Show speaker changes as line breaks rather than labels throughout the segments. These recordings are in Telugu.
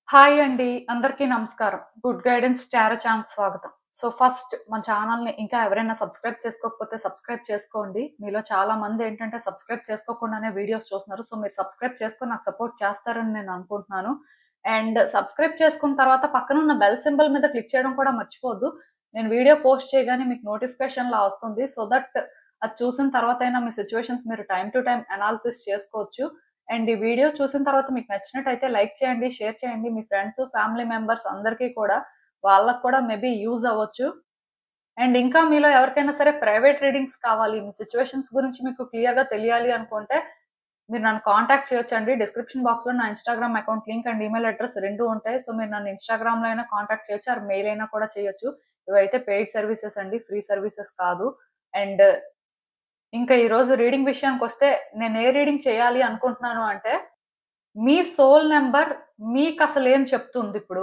హాయ్ అండి. అందరికీ నమస్కారం. గుడ్ గైడెన్స్ టారో ఛానల్‌కి స్వాగతం. సో, ఫస్ట్ మన ఛానల్‌ని ఇంకా ఎవరైనా సబ్స్క్రైబ్ చేసుకోకపోతే సబ్స్క్రైబ్ చేసుకోండి. మీలో చాలా మంది ఏంటంటే సబ్స్క్రైబ్ చేసుకోకుండానే వీడియోస్ చూస్తున్నారు. సో, మీరు సబ్స్క్రైబ్ చేసుకొని నాకు సపోర్ట్ చేస్తారని నేను అనుకుంటున్నాను. అండ్ సబ్స్క్రైబ్ చేసుకున్న తర్వాత పక్కనున్న బెల్ సింబల్ మీద క్లిక్ చేయడం కూడా మర్చిపోవద్దు. నేను వీడియో పోస్ట్ చేయగానే మీకు నోటిఫికేషన్‌లా వస్తుంది. సో దట్ అది చూసిన తర్వాతైనా మీ సిట్యుయేషన్స్ మీరు టైమ్ టు టైమ్ అనాలిసిస్ చేసుకోవచ్చు. అండ్ ఈ వీడియో చూసిన తర్వాత మీకు నచ్చినట్టయితే లైక్ చేయండి, షేర్ చేయండి. మీ ఫ్రెండ్స్, ఫ్యామిలీ మెంబర్స్ అందరికీ కూడా వాళ్ళకి కూడా మేబీ యూజ్ అవ్వచ్చు. అండ్ ఇంకా మీలో ఎవరికైనా సరే ప్రైవేట్ రీడింగ్స్ కావాలి, మీ సిట్యుయేషన్స్ గురించి మీకు క్లియర్‌గా తెలియాలి అనుకుంటే మీరు నన్ను కాంటాక్ట్ చేయొచ్చండి. డిస్క్రిప్షన్ బాక్స్‌లో నా Instagram account link and email address 2 ఉంటాయి. సో, మీరు నన్ను ఇన్‌స్టాగ్రామ్‌లో అయినా కాంటాక్ట్ చేయొచ్చు ఆర్ మెయిల్ అయినా కూడా చేయొచ్చు. ఇవైతే పెయిడ్ సర్వీసెస్ అండి. ఫ్రీ సర్వీసెస్ కాదు. అండ్ ఇంకా ఈరోజు రీడింగ్ విషయానికొస్తే నేను ఏ రీడింగ్ చేయాలి అనుకుంటున్నాను అంటే మీ సోల్ నంబర్ మీకసలేం చెప్తుందిప్పుడు?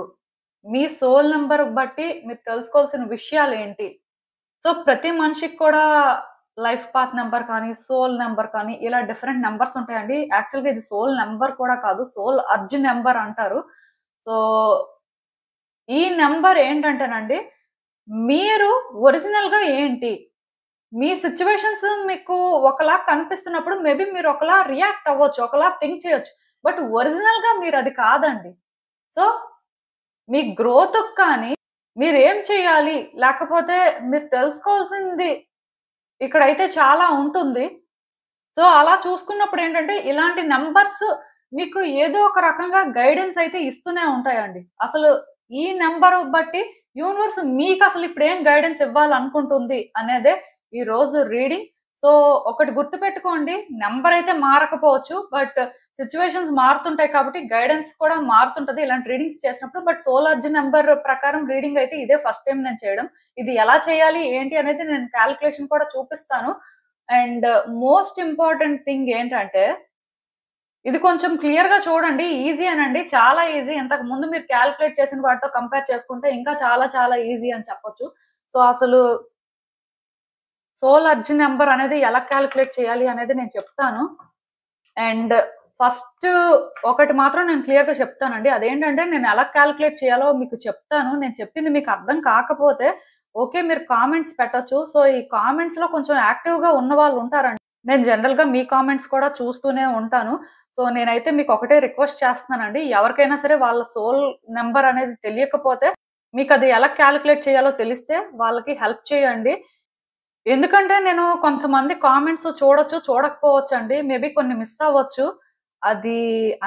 మీ సోల్ నంబర్ బట్టి మీరు తెలుసుకోవాల్సిన విషయాలేంటి? సో, ప్రతి మనిషికి కూడా లైఫ్ పాత్ నంబర్ కానీ, సోల్ నంబర్ కానీ ఇలా డిఫరెంట్ నంబర్స్ ఉంటాయండి. యాక్చువల్‌గా ఇది సోల్ నంబర్ కూడా కాదు. సోల్ అర్జ్ నంబర్ అంటారు. సో, ఈ నంబర్ ఏంటంటేనండి, మీరు ఒరిజినల్‌గా ఏంటి? మీ సిట్యుయేషన్స్ మీకు ఒకలా కనిపిస్తున్నప్పుడు మేబీ మీరు ఒకలా రియాక్ట్ అవ్వచ్చు. ఒకలా థింక్ చేయొచ్చు. బట్ ఒరిజినల్‌గా మీరది కాదండి. సో, మీ గ్రోత్‌కి కానీ, మీరేం చేయాలి? లేకపోతే మీరు తెలుసుకోవాల్సింది ఇక్కడైతే చాలా ఉంటుంది. సో, అలా చూసుకున్నప్పుడేంటంటే, ఇలాంటి నంబర్స్ మీకు ఏదో ఒక రకంగా గైడెన్స్ అయితే ఇస్తూనే ఉంటాయండి. అసలు ఈ నంబర్ బట్టి యూనివర్స్ మీకసలు ఇప్పుడేం గైడెన్స్ ఇవ్వాలనుకుంటుంది అనేదే ఈరోజు రీడింగ్. సో, ఒకటి గుర్తుపెట్టుకోండి. నంబర్ అయితే మారకపోవచ్చు. బట్ సిట్యుయేషన్స్ మారుతుంటాయి కాబట్టి గైడెన్స్ కూడా మారుతుంటది. ఇలాంటి రీడింగ్స్ చేసినప్పుడు. బట్ సోలార్జీ నంబర్ ప్రకారం రీడింగ్ అయితే ఇదే ఫస్ట్ టైమ్ నేను చేయడం. ఇది ఎలా చేయాలి? ఏంటి? అనేది నేను కాలిక్యులేషన్ కూడా చూపిస్తాను. అండ్ మోస్ట్ ఇంపార్టెంట్ థింగ్ ఏంటంటే, ఇది కొంచెం క్లియర్‌గా చూడండి. ఈజీయేనండి. చాలా ఈజీ. ఇంతకు ముందు మీరు కాలిక్యులేట్ చేసిన వాటితో కంపేర్ చేసుకుంటే ఇంకా చాలా చాలా ఈజీ అని చెప్పొచ్చు. సో, అసలు సోల్ అర్జ్ నంబర్ అనేది ఎలా కాలిక్యులేట్ చేయాలి అనేది నేను చెప్తాను. అండ్ ఫస్ట్ ఒకటి మాత్రం నేను క్లియర్‌గా చెప్తానండి. అదేంటంటే నేను ఎలా కాలిక్యులేట్ చేయాలో మీకు చెప్తాను. నేను చెప్పింది మీకు అర్థం కాకపోతే ఓకే. మీరు కామెంట్స్ పెట్టొచ్చు. సో, ఈ కామెంట్స్‌లో కొంచెం యాక్టివ్‌గా ఉన్నవాళ్ళు ఉంటారండి. నేను జనరల్‌గా మీ కామెంట్స్ కూడా చూస్తూనే ఉంటాను. సో, నేనైతే మీకు ఒకటే రిక్వెస్ట్ చేస్తున్నానండి. ఎవరికైనా సరే వాళ్ళ సోల్ నంబర్ అనేది తెలియకపోతే మీకది ఎలా కాలిక్యులేట్ చేయాలో తెలిస్తే వాళ్ళకి హెల్ప్ చేయండి. ఎందుకంటే నేను కొంతమంది కామెంట్స్ చూడొచ్చు, చూడకపోవచ్చండి. మేబీ కొన్ని మిస్ అవ్వచ్చు. అది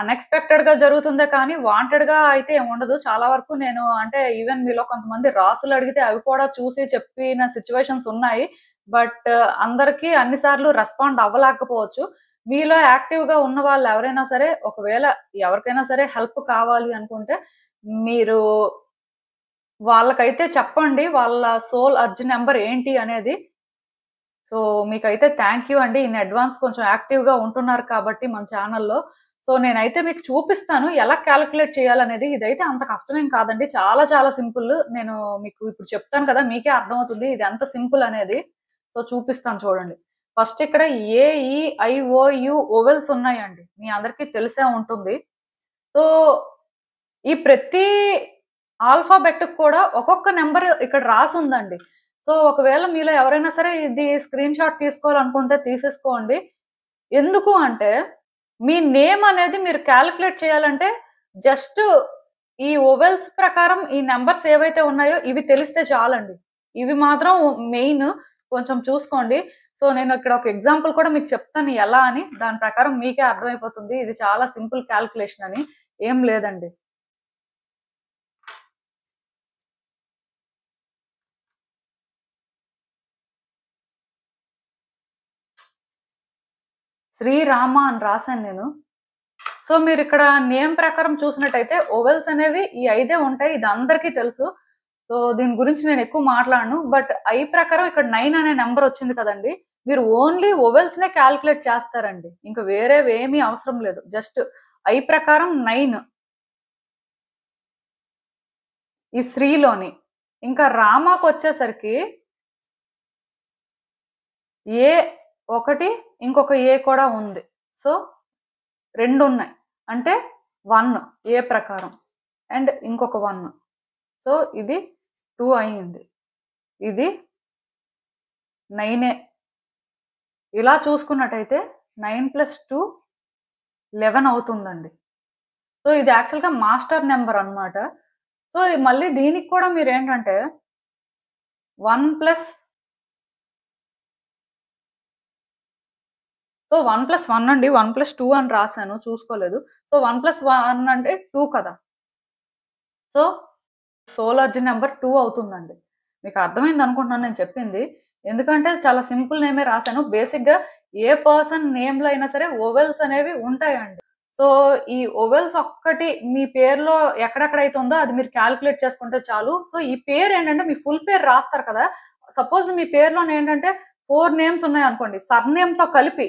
అన్‌ఎక్స్‌పెక్టెడ్‌గా జరుగుతుందే కానీ వాంటెడ్‌గా అయితే ఏముండదు. చాలా వరకు నేను అంటే ఈవెన్ మీలో కొంతమంది రాసులడిగితే అవి కూడా చూసి చెప్పిన సిట్యుయేషన్స్ ఉన్నాయి. బట్ అందరికి అన్ని సార్లు రెస్పాండ్ అవ్వలేకపోవచ్చు. మీలో యాక్టివ్‌గా ఉన్న వాళ్ళు ఎవరైనా సరే ఒకవేళ ఎవరికైనా సరే హెల్ప్ కావాలి అనుకుంటే మీరు వాళ్ళకైతే చెప్పండి. వాళ్ళ సోల్ అర్జ్ నంబర్ ఏంటి అనేది. సో, మీకైతే థాంక్ యూ అండి. ఇన్ అడ్వాన్స్ కొంచెం యాక్టివ్‌గా ఉంటున్నారు కాబట్టి మన ఛానెల్‌లో. సో, నేనైతే మీకు చూపిస్తాను ఎలా కాలిక్యులేట్ చేయాలనేది. ఇదైతే అంత కష్టమేం కాదండి. చాలా చాలా సింపుల్. నేను మీకు ఇప్పుడు చెప్తాను కదా! మీకే అర్థమవుతుంది ఇది ఎంత సింపుల్ అనేది. సో, చూపిస్తాను చూడండి. ఫస్ట్ ఇక్కడ ఏ, ఈ, ఐ, ఓ, యు వోవెల్స్ ఉన్నాయండి. మీ అందరికీ తెలిసే ఉంటుంది. సో, ఈ ప్రతి ఆల్ఫాబెట్‌కి కూడా ఒక్కొక్క నంబర్ ఇక్కడ రాసుందండి. సో, ఒకవేళ మీలో ఎవరైనా సరే ఇది స్క్రీన్ షాట్ తీసుకోవాలనుకుంటే తీసేసుకోండి. ఎందుకు అంటే, మీ నేమ్ అనేది మీరు కాలిక్యులేట్ చేయాలంటే జస్ట్ ఈ వోవెల్స్ ప్రకారం ఈ నంబర్స్ ఏవైతే ఉన్నాయో ఇవి తెలిస్తే చాలండి. ఇవి మాత్రం మెయిన్. కొంచెం చూసుకోండి. సో, నేను ఇక్కడ ఒక ఎగ్జాంపుల్ కూడా మీకు చెప్తాను ఎలా అని. దాని ప్రకారం మీకే అర్థమైపోతుంది. ఇది చాలా సింపుల్ కాలిక్యులేషన్ అని. ఏం లేదండి. శ్రీరామ అని రాసాను నేను. సో, మీరిక్కడ నేమ్ ప్రకారం చూసినట్టయితే వోవెల్స్ అనేవి ఈ 5 ఉంటాయి. ఇది అందరికీ తెలుసు. సో, దీని గురించి నేను ఎక్కువ మాట్లాడను. బట్ ఐ ప్రకారం ఇక్కడ 9 అనే నంబర్ వచ్చింది కదండీ! మీరు ఓన్లీ వోవెల్స్‌నే కాలిక్యులేట్ చేస్తారండి. ఇంక వేరేవేమీ అవసరం లేదు. జస్ట్ ఐ ప్రకారం 9 ఈ శ్రీలోని. ఇంకా రామాకొచ్చేసరికి ఏ ఒకటి ఇంకొక ఏ కూడా ఉంది. సో, 2 ఉన్నాయి. అంటే 1 ఏ ప్రకారం. అండ్ ఇంకొక 1. సో ఇది 2 అయింది, ఇది 9. ఇలా చూసుకున్నట్టయితే 9 + 2 11 అవుతుందండి. సో ఇది యాక్చువల్గా మాస్టర్ నెంబర్ అన్నమాట. సో మళ్ళీ దీనికి కూడా మీరు ఏంటంటే 1 + 1 అండి, 1 + 2 అని రాశాను, చూసుకోలేదు. సో 1 + 1 అంటే 2 కదా. సో సోలార్జీ నెంబర్ 2 అవుతుందండి. మీకు అర్థమైంది అనుకుంటున్నాను నేను చెప్పింది. ఎందుకంటే చాలా సింపుల్ నేమే రాశాను. బేసిక్‌గా ఏ పర్సన్ నేమ్‌లో అయినా సరే ఓవెల్స్ అనేవి ఉంటాయండి. సో ఈ ఓవెల్స్ ఒక్కటి మీ పేరులో ఎక్కడెక్కడైతే ఉందో అది మీరు క్యాలిక్యులేట్ చేసుకుంటే చాలు. సో ఈ పేరు ఏంటంటే మీ ఫుల్ పేరు రాస్తారు కదా. సపోజ్ మీ పేరులోనే ఏంటంటే 4 నేమ్స్ ఉన్నాయనుకోండి, సర్‌నేమ్‌తో కలిపి,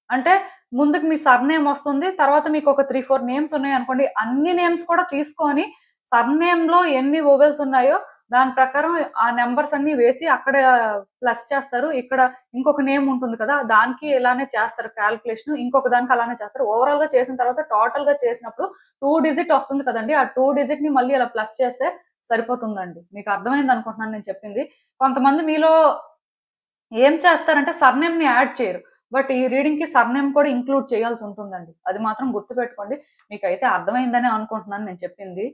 అంటే ముందుకు మీ సర్‌నేమ్ వస్తుంది. తర్వాత మీకు ఒక 3, 4 నేమ్స్ ఉన్నాయనుకోండి, అన్ని నేమ్స్ కూడా తీసుకొని సర్‌నేమ్‌లో ఎన్ని ఓవెల్స్ ఉన్నాయో దాని ప్రకారం ఆ నంబర్స్ అన్ని వేసి అక్కడ ప్లస్ చేస్తారు. ఇక్కడ ఇంకొక నేమ్ ఉంటుంది కదా, దానికి ఇలానే చేస్తారు క్యాలిక్యులేషన్. ఇంకొక దానికి అలానే చేస్తారు. ఓవరాల్‌గా చేసిన తర్వాత టోటల్‌గా చేసినప్పుడు 2 డిజిట్ వస్తుంది కదండీ. ఆ 2 డిజిట్‌ని మళ్ళీ ఇలా ప్లస్ చేస్తే సరిపోతుందండి. మీకు అర్థమైంది అనుకుంటున్నాను నేను చెప్పింది. కొంతమంది మీలో ఏం చేస్తారంటే సర్‌నేమ్‌ని యాడ్ చేయరు. బట్ ఈ రీడింగ్‌కి సర్‌నేమ్ కూడా ఇంక్లూడ్ చేయాల్సి ఉంటుందండి. అది మాత్రం గుర్తుపెట్టుకోండి. మీకైతే అర్థమైందనే అనుకుంటున్నాను నేను చెప్పింది.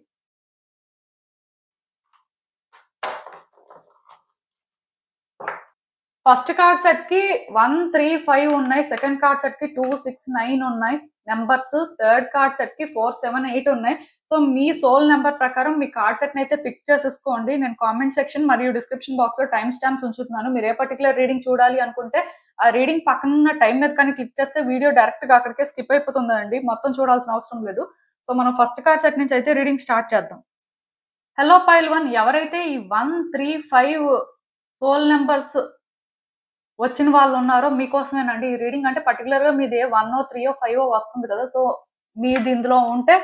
ఫస్ట్ కార్డ్ సెట్ కి 1, 3, 5 ఉన్నాయి. సెకండ్ కార్డ్ సెట్ కి 2, 6, 9 ఉన్నాయి నెంబర్స్. థర్డ్ కార్డ్ సెట్ కి 4, 7, 8 ఉన్నాయి. సో మీ సోల్ నెంబర్ ప్రకారం మీ కార్డ్ సెట్ అయితే పిక్ చేసేసుకోండి. నేను కామెంట్ సెక్షన్ మరియు డిస్క్రిప్షన్ బాక్స్ లో టైం స్టాంప్స్ ఉంచుతున్నాను. మీరు ఏ పర్టికులర్ రీడింగ్ చూడాలి అనుకుంటే ఆ రీడింగ్ పక్కన ఉన్న టైం మీద కానీ క్లిక్ చేస్తే వీడియో డైరెక్ట్ గా అక్కడికే స్కిప్ అయిపోతుందండి. మొత్తం చూడాల్సిన అవసరం లేదు. సో మనం ఫస్ట్ కార్డ్ సెట్ నుంచి అయితే రీడింగ్ స్టార్ట్ చేద్దాం. హలో పైల్ 1, ఎవరైతే ఈ 1, 3, 5 సోల్ నెంబర్స్ వచ్చిన వాళ్ళు ఉన్నారో మీకోసమేనండి ఈ రీడింగ్. అంటే పర్టికులర్ గా మీది 1, 3, 5 వస్తుంది కదా. సో మీది ఇందులో ఉంటే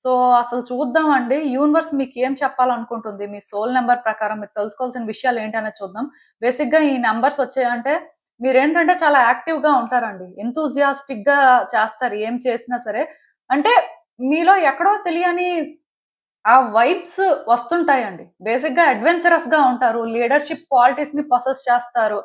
సో అసలు చూద్దామండి యూనివర్స్ మీకు ఏం చెప్పాలనుకుంటుంది. మీ సోల్ నెంబర్ ప్రకారం మీరు తెలుసుకోవాల్సిన విషయాలు ఏంటనేది చూద్దాం. బేసిక్ గా ఈ నెంబర్స్ వచ్చాయంటే మీరేంటంటే చాలా యాక్టివ్ గా ఉంటారండి, ఎంతూజియాస్టిక్ గా చేస్తారు ఏం చేసినా సరే. అంటే మీలో ఎక్కడో తెలియని ఆ వైబ్స్ వస్తుంటాయండి. బేసిక్ గా అడ్వెంచరస్ గా ఉంటారు, లీడర్షిప్ క్వాలిటీస్ ని పొసెస్ చేస్తారు.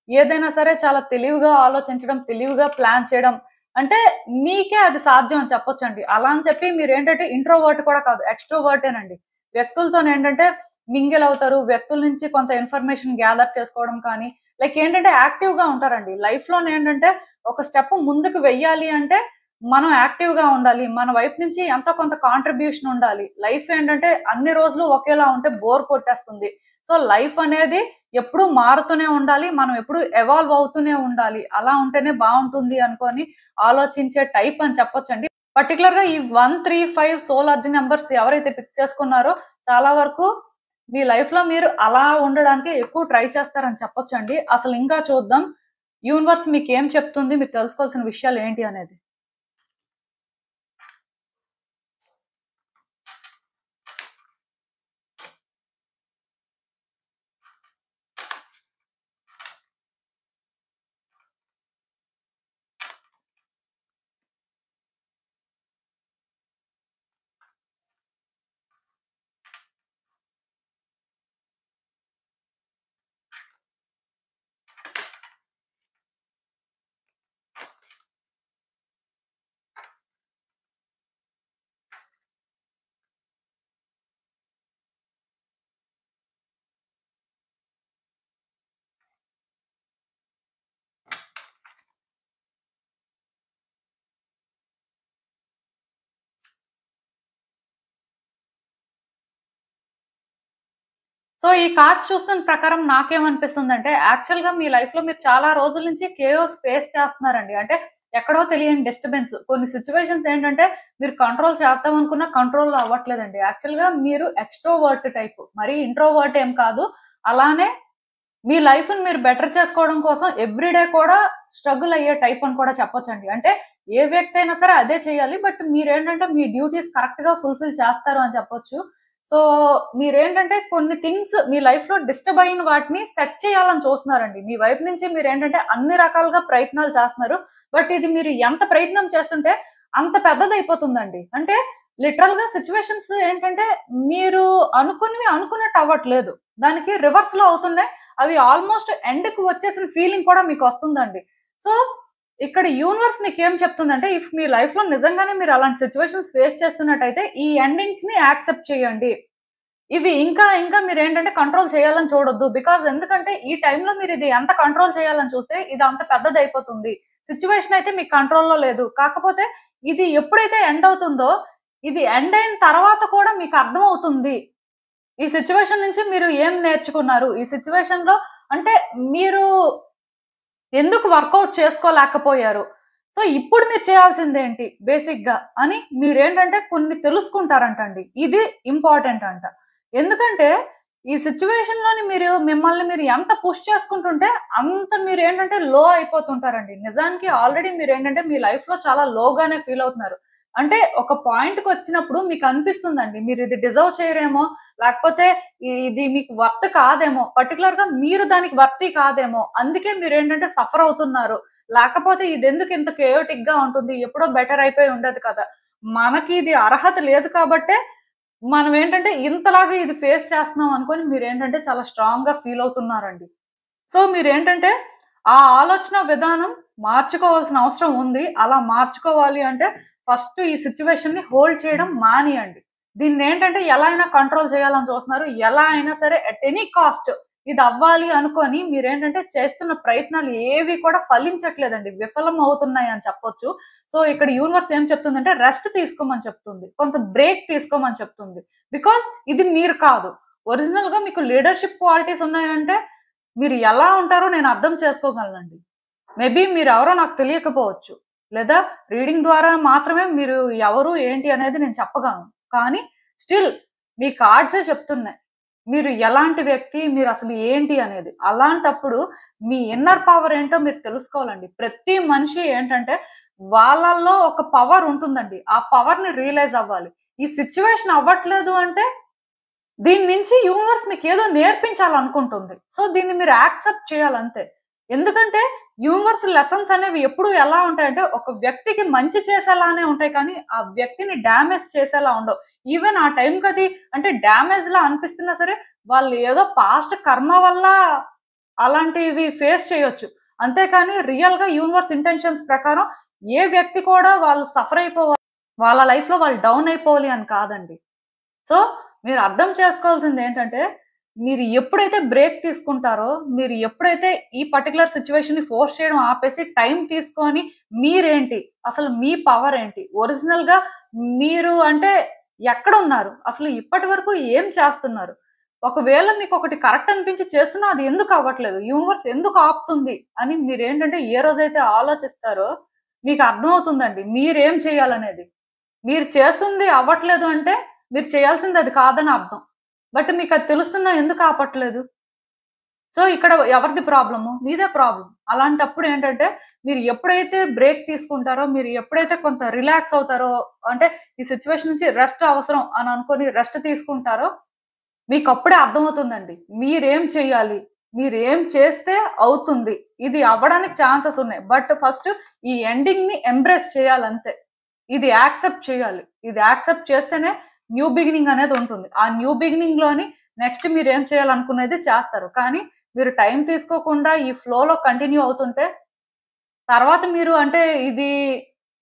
ఏదైనా సరే చాలా తెలివిగా ఆలోచించడం, తెలివిగా ప్లాన్ చేయడం, అంటే మీకే అది సాధ్యం అని చెప్పొచ్చండి. అలా అని చెప్పి మీరేంటంటే ఇంట్రోవర్ట్ కూడా కాదు, ఎక్స్‌ట్రోవర్టేనండి. వ్యక్తులతోనేంటంటే మింగిల్ అవుతారు. వ్యక్తుల నుంచి కొంత ఇన్ఫర్మేషన్ గ్యాదర్ చేసుకోవడం కానీ, లైక్ ఏంటంటే యాక్టివ్ గా ఉంటారండి. లైఫ్ లోనేంటంటే ఒక స్టెప్ ముందుకు వెయ్యాలి అంటే మనం యాక్టివ్ గా ఉండాలి. మన వైపు నుంచి ఎంతో కొంత కాంట్రిబ్యూషన్ ఉండాలి. లైఫ్ ఏంటంటే అన్ని రోజులు ఒకేలా ఉంటే బోర్ కొట్టేస్తుంది. సో లైఫ్ అనేది ఎప్పుడు మారుతూనే ఉండాలి. మనం ఎప్పుడు ఎవాల్వ్ అవుతూనే ఉండాలి. అలా ఉంటేనే బాగుంటుంది అనుకొని ఆలోచించే టైప్ అని చెప్పొచ్చండి. పర్టికులర్ గా ఈ 1, 3, 5 సోలార్జీ నెంబర్స్ ఎవరైతే పిక్ చేసుకున్నారో చాలా వరకు మీ లైఫ్ లో మీరు అలా ఉండడానికి ఎక్కువ ట్రై చేస్తారని చెప్పొచ్చండి. అసలు ఇంకా చూద్దాం యూనివర్స్ మీకు ఏం చెప్తుంది, మీరు తెలుసుకోవాల్సిన విషయాలు ఏంటి అనేది. సో ఈ కార్డ్స్ చూస్తున్న ప్రకారం నాకేమనిపిస్తుందంటే యాక్చువల్ గా మీ లైఫ్ లో మీరు చాలా రోజుల నుంచి కేయోస్ ఫేస్ చేస్తున్నారండి. అంటే ఎక్కడో తెలియని డిస్టర్బెన్స్, కొన్ని సిచ్యువేషన్స్ ఏంటంటే మీరు కంట్రోల్ చేద్దాం అనుకున్నా కంట్రోల్ అవ్వట్లేదండి. యాక్చువల్ గా మీరు ఎక్స్ట్రోవర్ట్ టైప్, మరి ఇంట్రోవర్ట్ ఏం కాదు. అలానే మీ లైఫ్ ని మీరు బెటర్ చేసుకోవడం కోసం ఎవ్రీడే కూడా స్ట్రగుల్ అయ్యే టైప్ అని కూడా చెప్పొచ్చండి. అంటే ఏ వ్యక్తి అయినా సరే అదే చేయాలి. బట్ మీరేంటంటే మీ డ్యూటీస్ కరెక్ట్ గా ఫుల్ఫిల్ చేస్తారు అని చెప్పొచ్చు. సో మీరేంటంటే కొన్ని థింగ్స్ మీ లైఫ్ లో డిస్టర్బ్ అయిన వాటిని సెట్ చేయాలని చూస్తున్నారండి. మీ వైపు నుంచి మీరేంటంటే అన్ని రకాలుగా ప్రయత్నాలు చేస్తున్నారు. బట్ ఇది మీరు ఎంత ప్రయత్నం చేస్తుంటే అంత పెద్దదైపోతుందండి. అంటే లిటరల్ గా సిచ్యువేషన్స్ ఏంటంటే మీరు అనుకున్నట్టు అవ్వట్లేదు. దానికి రివర్స్ లో అవుతున్నాయి. అవి ఆల్మోస్ట్ ఎండ్ కి వచ్చేసిన ఫీలింగ్ కూడా మీకు వస్తుందండి. సో ఇక్కడ యూనివర్స్ మీకేం చెప్తుందంటే, ఇఫ్ మీ లైఫ్ లో నిజంగానే మీరు అలాంటి సిచ్యువేషన్స్ ఫేస్ చేస్తున్నట్టయితే ఈ ఎండింగ్స్ ని యాక్సెప్ట్ చేయండి. ఇవి ఇంకా మీరేంటంటే కంట్రోల్ చేయాలని చూడొద్దు. బికాజ్ ఎందుకంటే ఈ టైంలో మీరు ఇది ఎంత కంట్రోల్ చేయాలని చూస్తే ఇది అంత పెద్దదయిపోతుంది. సిచ్యువేషన్ అయితే మీ కంట్రోల్‌లో లేదు. కాకపోతే ఇది ఎప్పుడైతే ఎండ్ అవుతుందో, ఇది ఎండ్ అయిన తర్వాత కూడా మీకు అర్థమవుతుంది. ఈ సిచ్యువేషన్ నుంచి మీరు ఏం నేర్చుకున్నారు? ఈ సిచ్యువేషన్‌లో అంటే మీరు ఎందుకు వర్కౌట్ చేసుకోలేకపోయారు? సో, ఇప్పుడు మీరు చేయాల్సిందేంటి బేసిక్‌గా అని మీరేంటంటే కొన్ని తెలుసుకుంటారంటండి. ఇది ఇంపార్టెంట్ అంట. ఎందుకంటే ఈ సిట్యుయేషన్‌లోని మిమ్మల్ని మీరు ఎంత పుష్ చేసుకుంటుంటే అంత మీరేంటంటే లో అయిపోతుంటారండి. నిజానికి ఆల్రెడీ మీరేంటంటే మీ లైఫ్‌లో చాలా లోగానే ఫీల్ అవుతున్నారు. అంటే ఒక పాయింట్‌కొచ్చినప్పుడు మీకు అనిపిస్తుందండి. మీరు ఇది డిజర్వ్ చేయరేమో, లేకపోతే ఇది మీకు వర్త్ కాదేమో, పర్టిక్యులర్‌గా మీరు దానికి వర్తీ కాదేమో. అందుకే మీరేంటంటే సఫర్ అవుతున్నారు. లేకపోతే ఇదెందుకు ఇంత కేయోటిక్‌గా ఉంటుంది. ఎప్పుడో బెటర్ అయిపోయి ఉండేది కదా! మనకి ఇది అర్హత లేదు కాబట్టే మనం ఏంటంటే ఇంతలాగా ఇది ఫేస్ చేస్తున్నాం అనుకోని మీరేంటంటే చాలా స్ట్రాంగ్‌గా ఫీల్ అవుతున్నారండి. సో, మీరేంటంటే ఆ ఆలోచన విధానం మార్చుకోవాల్సిన అవసరం ఉంది. అలా మార్చుకోవాలి అంటే ఫస్ట్ ఈ సిట్యుయేషన్‌ని హోల్డ్ చేయడం మానేయండి. దీన్నేంటంటే ఎలా అయినా కంట్రోల్ చేయాలని చూస్తున్నారు. ఎలా అయినా సరే అట్ ఎనీ కాస్ట్ ఇది అవ్వాలి అనుకోని మీరేంటంటే చేస్తున్న ప్రయత్నాలు ఏవి కూడా ఫలించట్లేదండి. విఫలం అవుతున్నాయి అని చెప్పొచ్చు. సో, ఇక్కడ యూనివర్స్ ఏం చెప్తుందంటే రెస్ట్ తీసుకోమని చెప్తుంది. కొంత బ్రేక్ తీసుకోమని చెప్తుంది. బికాజ్ ఇది మీరు కాదు. ఒరిజినల్‌గా మీకు లీడర్‌షిప్ క్వాలిటీస్ ఉన్నాయంటే మీరు ఎలా ఉంటారో నేను అర్థం చేసుకోగలనండి. మేబీ మీరెవరో నాకు తెలియకపోవచ్చు. లేదా రీడింగ్ ద్వారా మాత్రమే మీరు ఎవరు, ఏంటి అనేది నేను చెప్పగలను. కానీ స్టిల్ మీ కార్డ్సే చెప్తున్నాయి. మీరు ఎలాంటి వ్యక్తి, మీరసలు ఏంటి అనేది. అలాంటప్పుడు మీ ఇన్నర్ పవర్ ఏంటో మీరు తెలుసుకోవాలండి. ప్రతి మనిషి ఏంటంటే వాళ్ళల్లో ఒక పవర్ ఉంటుందండి. ఆ పవర్‌ని రియలైజ్ అవ్వాలి. ఈ సిట్యుయేషన్ అవ్వట్లేదు అంటే దీని నుంచి యూనివర్స్ మీకేదో నేర్పించాలనుకుంటుంది. సో, దీన్ని మీరు యాక్సెప్ట్ చేయాలంతే. ఎందుకంటే యూనివర్స్ లెసన్స్ అనేవి ఎప్పుడు ఎలా ఉంటాయంటే, ఒక వ్యక్తికి మంచి చేసేలానే ఉంటాయి కానీ, ఆ వ్యక్తిని డ్యామేజ్ చేసేలా ఉండవు. ఈవెన్ ఆ టైంకది అంటే డ్యామేజ్‌లా అనిపిస్తున్నా సరే, వాళ్ళు ఏదో పాస్ట్ కర్మ వల్ల అలాంటివి ఫేస్ చేయొచ్చు. అంతేకాని రియల్‌గా యూనివర్స్ ఇంటెన్షన్స్ ప్రకారం ఏ వ్యక్తి కూడా వాళ్ళు సఫర్ అయిపోవాలి. వాళ్ళ లైఫ్‌లో వాళ్ళు డౌన్ అయిపోవాలి అని కాదండి. సో, మీరు అర్థం చేసుకోవాల్సిందేంటంటే, మీరు ఎప్పుడైతే బ్రేక్ తీసుకుంటారో, మీరు ఎప్పుడైతే ఈ పర్టిక్యులర్ సిట్యుయేషన్‌ని ఫోర్స్ చేయడం ఆపేసి, టైం తీసుకొని మీరేంటి? అసలు మీ పవర్ ఏంటి? ఒరిజినల్‌గా మీరు అంటే ఎక్కడున్నారు? అసలు ఇప్పటి వరకు ఏం చేస్తున్నారు? ఒకవేళ మీకొకటి కరెక్ట్ అనిపించి చేస్తున్నా అది ఎందుకు అవ్వట్లేదు? యూనివర్స్ ఎందుకు ఆపుతుంది? అని మీరేంటంటే ఏ రోజైతే ఆలోచిస్తారో, మీకు అర్థమవుతుందండి. మీరేం చేయాలనేది. మీరు చేస్తుంది అవ్వట్లేదు అంటే, మీరు చేయాల్సింది అది కాదని అర్థం. బట్ మీకది తెలుస్తున్నా ఎందుకు ఆపట్లేదు? సో, ఇక్కడ ఎవరిది ప్రాబ్లము? మీదే ప్రాబ్లమ్. అలాంటప్పుడు ఏంటంటే, మీరు ఎప్పుడైతే బ్రేక్ తీసుకుంటారో, మీరు ఎప్పుడైతే కొంత రిలాక్స్ అవుతారో, అంటే ఈ సిట్యుయేషన్ నుంచి రెస్ట్ అవసరం అని అనుకోని రెస్ట్ తీసుకుంటారో, మీకప్పుడే అర్థమవుతుందండి. మీరేం చెయ్యాలి? మీరేం చేస్తే అవుతుంది. ఇది అవ్వడానికి ఛాన్సెస్ ఉన్నాయి. బట్ ఫస్ట్ ఈ ఎండింగ్‌ని ఎంబ్రేస్ చేయాలంతే. ఇది యాక్సెప్ట్ చేయాలి. ఇది యాక్సెప్ట్ చేస్తేనే న్యూ బిగినింగ్ అనేది ఉంటుంది. ఆ న్యూ బిగినింగ్‌లోని నెక్స్ట్ మీరేం చేయాలనుకునేది చేస్తారు. కానీ మీరు టైం తీసుకోకుండా ఈ ఫ్లోలో కంటిన్యూ అవుతుంటే తర్వాత మీరు అంటే ఇది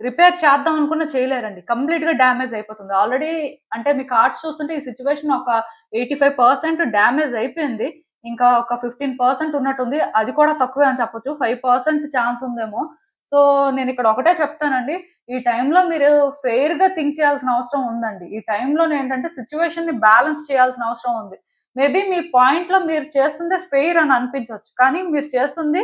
రిపేర్ చేద్దాం అనుకున్న చేయలేరండి. కంప్లీట్‌గా డ్యామేజ్ అయిపోతుంది. ఆల్రెడీ అంటే మీ కార్డ్స్ చూస్తుంటే ఈ సిట్యుయేషన్ ఒక 85% డ్యామేజ్ అయిపోయింది. ఇంకా ఒక 15% ఉన్నట్టుంది. అది కూడా తక్కువే అని చెప్పొచ్చు. 5% ఛాన్స్ ఉందేమో. సో, నేనిక్కడ ఒకటే చెప్తానండి. ఈ టైంలో మీరు ఫెయిర్‌గా థింక్ చేయాల్సిన అవసరం ఉందండి. ఈ టైంలోనేంటంటే సిట్యుయేషన్‌ని బ్యాలెన్స్ చేయాల్సిన అవసరం ఉంది. మేబీ మీ పాయింట్‌లో మీరు చేస్తుందే ఫెయిర్ అని అనిపించొచ్చు. కానీ మీరు చేస్తుంది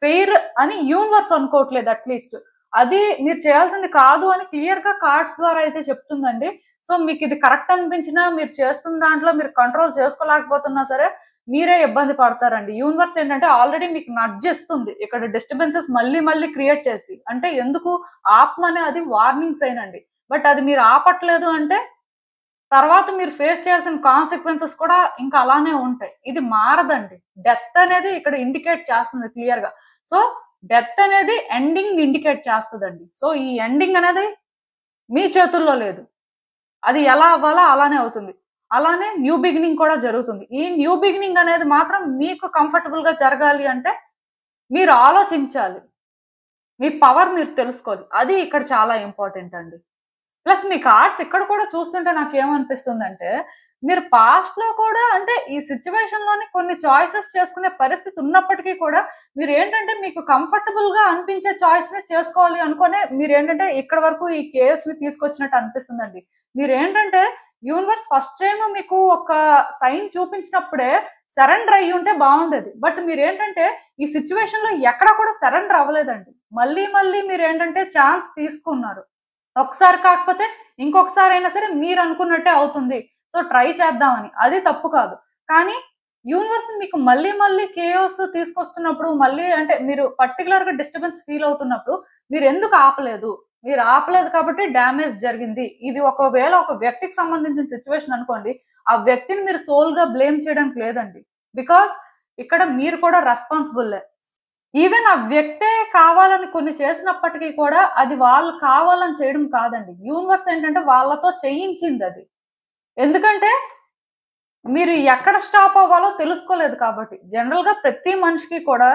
ఫెయిర్ అని యూనివర్స్ అనుకోవట్లేదు అట్‌లీస్ట్. అది మీరు చేయాల్సింది కాదు అని క్లియర్‌గా కార్డ్స్ ద్వారా అయితే చెప్తుందండి. సో, మీకిది కరెక్ట్ అనిపించినా, మీరు చేస్తున్న దాంట్లో మీరు కంట్రోల్ చేసుకోలేకపోతున్నా సరే, మీరే ఇబ్బంది పడతారండి. యూనివర్స్ ఏంటంటే ఆల్రెడీ మీకు నడ్జ్ ఇస్తుంది. ఇక్కడ డిస్టర్బెన్సెస్ మళ్ళీ క్రియేట్ చేసి. అంటే ఎందుకు ఆపమని అది వార్నింగ్ సైన్ అండి. బట్ అది మీరు ఆపట్లేదు అంటే, తర్వాత మీరు ఫేస్ చేయాల్సిన కాన్సిక్వెన్సెస్ కూడా ఇంకా అలానే ఉంటాయి. ఇది మారదండి. డెత్ అనేది ఇక్కడ ఇండికేట్ చేస్తుంది క్లియర్‌గా. సో, డెత్ అనేది ఎండింగ్‌ని ఇండికేట్ చేస్తదండి. సో, ఈ ఎండింగ్ అనేది మీ చేతుల్లో లేదు. అది ఎలా అవ్వాలో అలానే అవుతుంది. అలానే న్యూ బిగినింగ్ కూడా జరుగుతుంది. ఈ న్యూ బిగినింగ్ అనేది మాత్రం మీకు కంఫర్టబుల్‌గా జరగాలి అంటే మీరు ఆలోచించాలి. మీ పవర్ మీరు తెలుసుకోవాలి. అది ఇక్కడ చాలా ఇంపార్టెంట్ అండి. ప్లస్ మీ కార్డ్స్ ఇక్కడ కూడా చూస్తుంటే నాకేమనిపిస్తుందంటే, మీరు పాస్ట్‌లో కూడా అంటే ఈ సిట్యుయేషన్‌లోనే కొన్ని చాయిసెస్ చేసుకునే పరిస్థితి ఉన్నప్పటికీ కూడా మీరేంటంటే మీకు కంఫర్టబుల్‌గా అనిపించే చాయిస్‌నే చేసుకోవాలి అనుకునే మీరేంటంటే ఇక్కడి వరకు ఈ కేవ్స్‌ని తీసుకొచ్చినట్టు అనిపిస్తుందండి. మీరేంటంటే యూనివర్స్ ఫస్ట్ టైమ్ మీకు ఒక సైన్ చూపించినప్పుడే సరెండర్ అయ్యుంటే బావుండేది. బట్ మీరేంటంటే ఈ సిట్యుయేషన్‌లో ఎక్కడ కూడా సరెండర్ అవ్వలేదండి. మళ్ళీ మళ్ళీ మీరేంటంటే ఛాన్స్ తీసుకున్నారు. ఒకసారి కాకపోతే ఇంకొకసారైనా సరే మీరనుకున్నట్టే అవుతుంది. సో, ట్రై చేద్దామని. అది తప్పు కాదు. కానీ యూనివర్స్ మీకు మళ్ళీ మళ్ళీ కేయోస్ తీసుకొస్తున్నప్పుడు మళ్ళీ అంటే మీరు పర్టిక్యులర్‌గా డిస్టర్బెన్స్ ఫీల్ అవుతున్నప్పుడు మీరెందుకు ఆపలేదు? మీరు ఆపలేదు కాబట్టి డ్యామేజ్ జరిగింది. ఇది ఒకవేళ ఒక వ్యక్తికి సంబంధించిన సిట్యుయేషన్ అనుకోండి. ఆ వ్యక్తిని మీరు సోల్‌గా బ్లేమ్ చేయడానికి లేదండి. బికాజ్ ఇక్కడ మీరు కూడా రెస్పాన్సిబుల్లే. ఈవెన్ ఆ వ్యక్తే కావాలని కొన్ని చేసినప్పటికీ కూడా అది వాళ్ళు కావాలని చేయడం కాదండి. యూనివర్స్ ఏంటంటే వాళ్ళతో చేయించిందది. ఎందుకంటే మీరు ఎక్కడ స్టాప్ అవ్వాలో తెలుసుకోలేదు కాబట్టి. జనరల్‌గా ప్రతి మనిషికి కూడా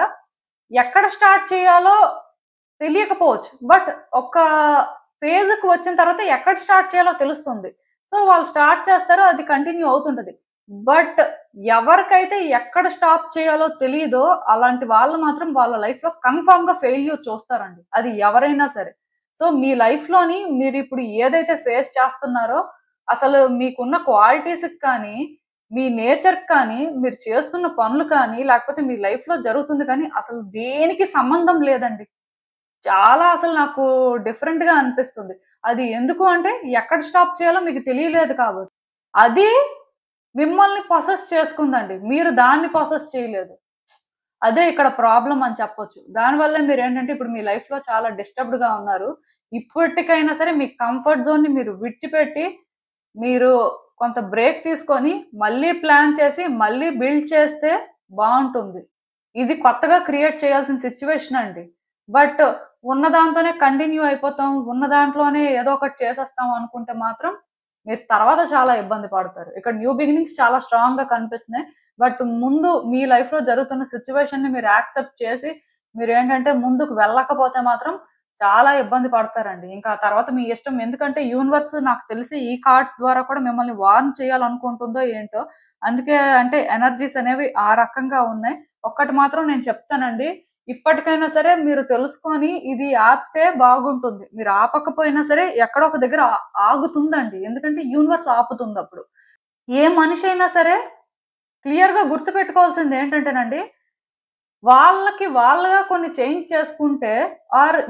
ఎక్కడ స్టార్ట్ చేయాలో తెలియకపోవచ్చు. బట్ ఒక ఫేజ్‌కి వచ్చిన తర్వాత ఎక్కడ స్టార్ట్ చేయాలో తెలుస్తుంది. సో, వాళ్ళు స్టార్ట్ చేస్తారు. అది కంటిన్యూ అవుతుంటది. బట్ ఎవరికైతే ఎక్కడ స్టాప్ చేయాలో తెలీదో అలాంటి వాళ్ళు మాత్రం వాళ్ళ లైఫ్‌లో కన్ఫర్మ్‌గా ఫెయిల్యూర్ చూస్తారండి. అది ఎవరైనా సరే. సో, మీ లైఫ్‌లోని మీరిప్పుడు ఏదైతే ఫేస్ చేస్తున్నారో అసలు మీకున్న క్వాలిటీస్‌కి కానీ, మీ నేచర్‌కి కానీ, మీరు చేస్తున్న పనులు కానీ, లేకపోతే మీ లైఫ్‌లో జరుగుతుంది కానీ అసలు దేనికి సంబంధం లేదండి. చాలా అసలు నాకు డిఫరెంట్‌గా అనిపిస్తుంది. అది ఎందుకు అంటే ఎక్కడ స్టాప్ చేయాలో మీకు తెలియలేదు కాబట్టి. అది మిమ్మల్ని పొసెస్ చేసుకుందండి. మీరు దాన్ని పొసెస్ చేయలేదు. అదే ఇక్కడ ప్రాబ్లమ్ అని చెప్పొచ్చు. దానివల్లే మీరేంటంటే ఇప్పుడు మీ లైఫ్‌లో చాలా డిస్టర్బ్డ్‌గా ఉన్నారు. ఇప్పటికైనా సరే మీ కంఫర్ట్ జోన్‌ని మీరు విడిచిపెట్టి, మీరు కొంత బ్రేక్ తీసుకొని, మళ్ళీ ప్లాన్ చేసి, మళ్ళీ బిల్డ్ చేస్తే బావుంటుంది. ఇది కొత్తగా క్రియేట్ చేయాల్సిన సిట్యుయేషన్ అండి. బట్ ఉన్న దాంతోనే కంటిన్యూ అయిపోతాం. ఉన్న దాంట్లోనే ఏదో ఒకటి చేసేస్తాం అనుకుంటే మాత్రం మీరు తర్వాత చాలా ఇబ్బంది పడతారు. ఇక్కడ న్యూ బిగినింగ్స్ చాలా స్ట్రాంగ్‌గా కనిపిస్తున్నాయి. బట్ ముందు మీ లైఫ్‌లో జరుగుతున్న సిట్యుయేషన్‌ని మీరు యాక్సెప్ట్ చేసి, మీరేంటంటే ముందుకు వెళ్ళకపోతే మాత్రం చాలా ఇబ్బంది పడతారండి. ఇంకా ఆ తర్వాత మీ ఇష్టం. ఎందుకంటే యూనివర్స్ నాకు తెలిసి ఈ కార్డ్స్ ద్వారా కూడా మిమ్మల్ని వార్న్ చేయాలనుకుంటుందో ఏంటో. అందుకే అంటే ఎనర్జీస్ అనేవి ఆ రకంగా ఉన్నాయి. ఒక్కటి మాత్రం నేను చెప్తానండి. ఇప్పటికైనా సరే మీరు తెలుసుకొని ఇది ఆపితే బాగుంటుంది. మీరు ఆపకపోయినా సరే ఎక్కడో ఒక దగ్గర ఆగుతుందండి. ఎందుకంటే యూనివర్స్ ఆపుతుందప్పుడు. ఏ మనిషి అయినా సరే క్లియర్‌గా గుర్తుపెట్టుకోవాల్సింది ఏంటంటేనండి, వాళ్ళకి వాళ్ళుగా కొన్ని చేంజ్ చేసుకుంటే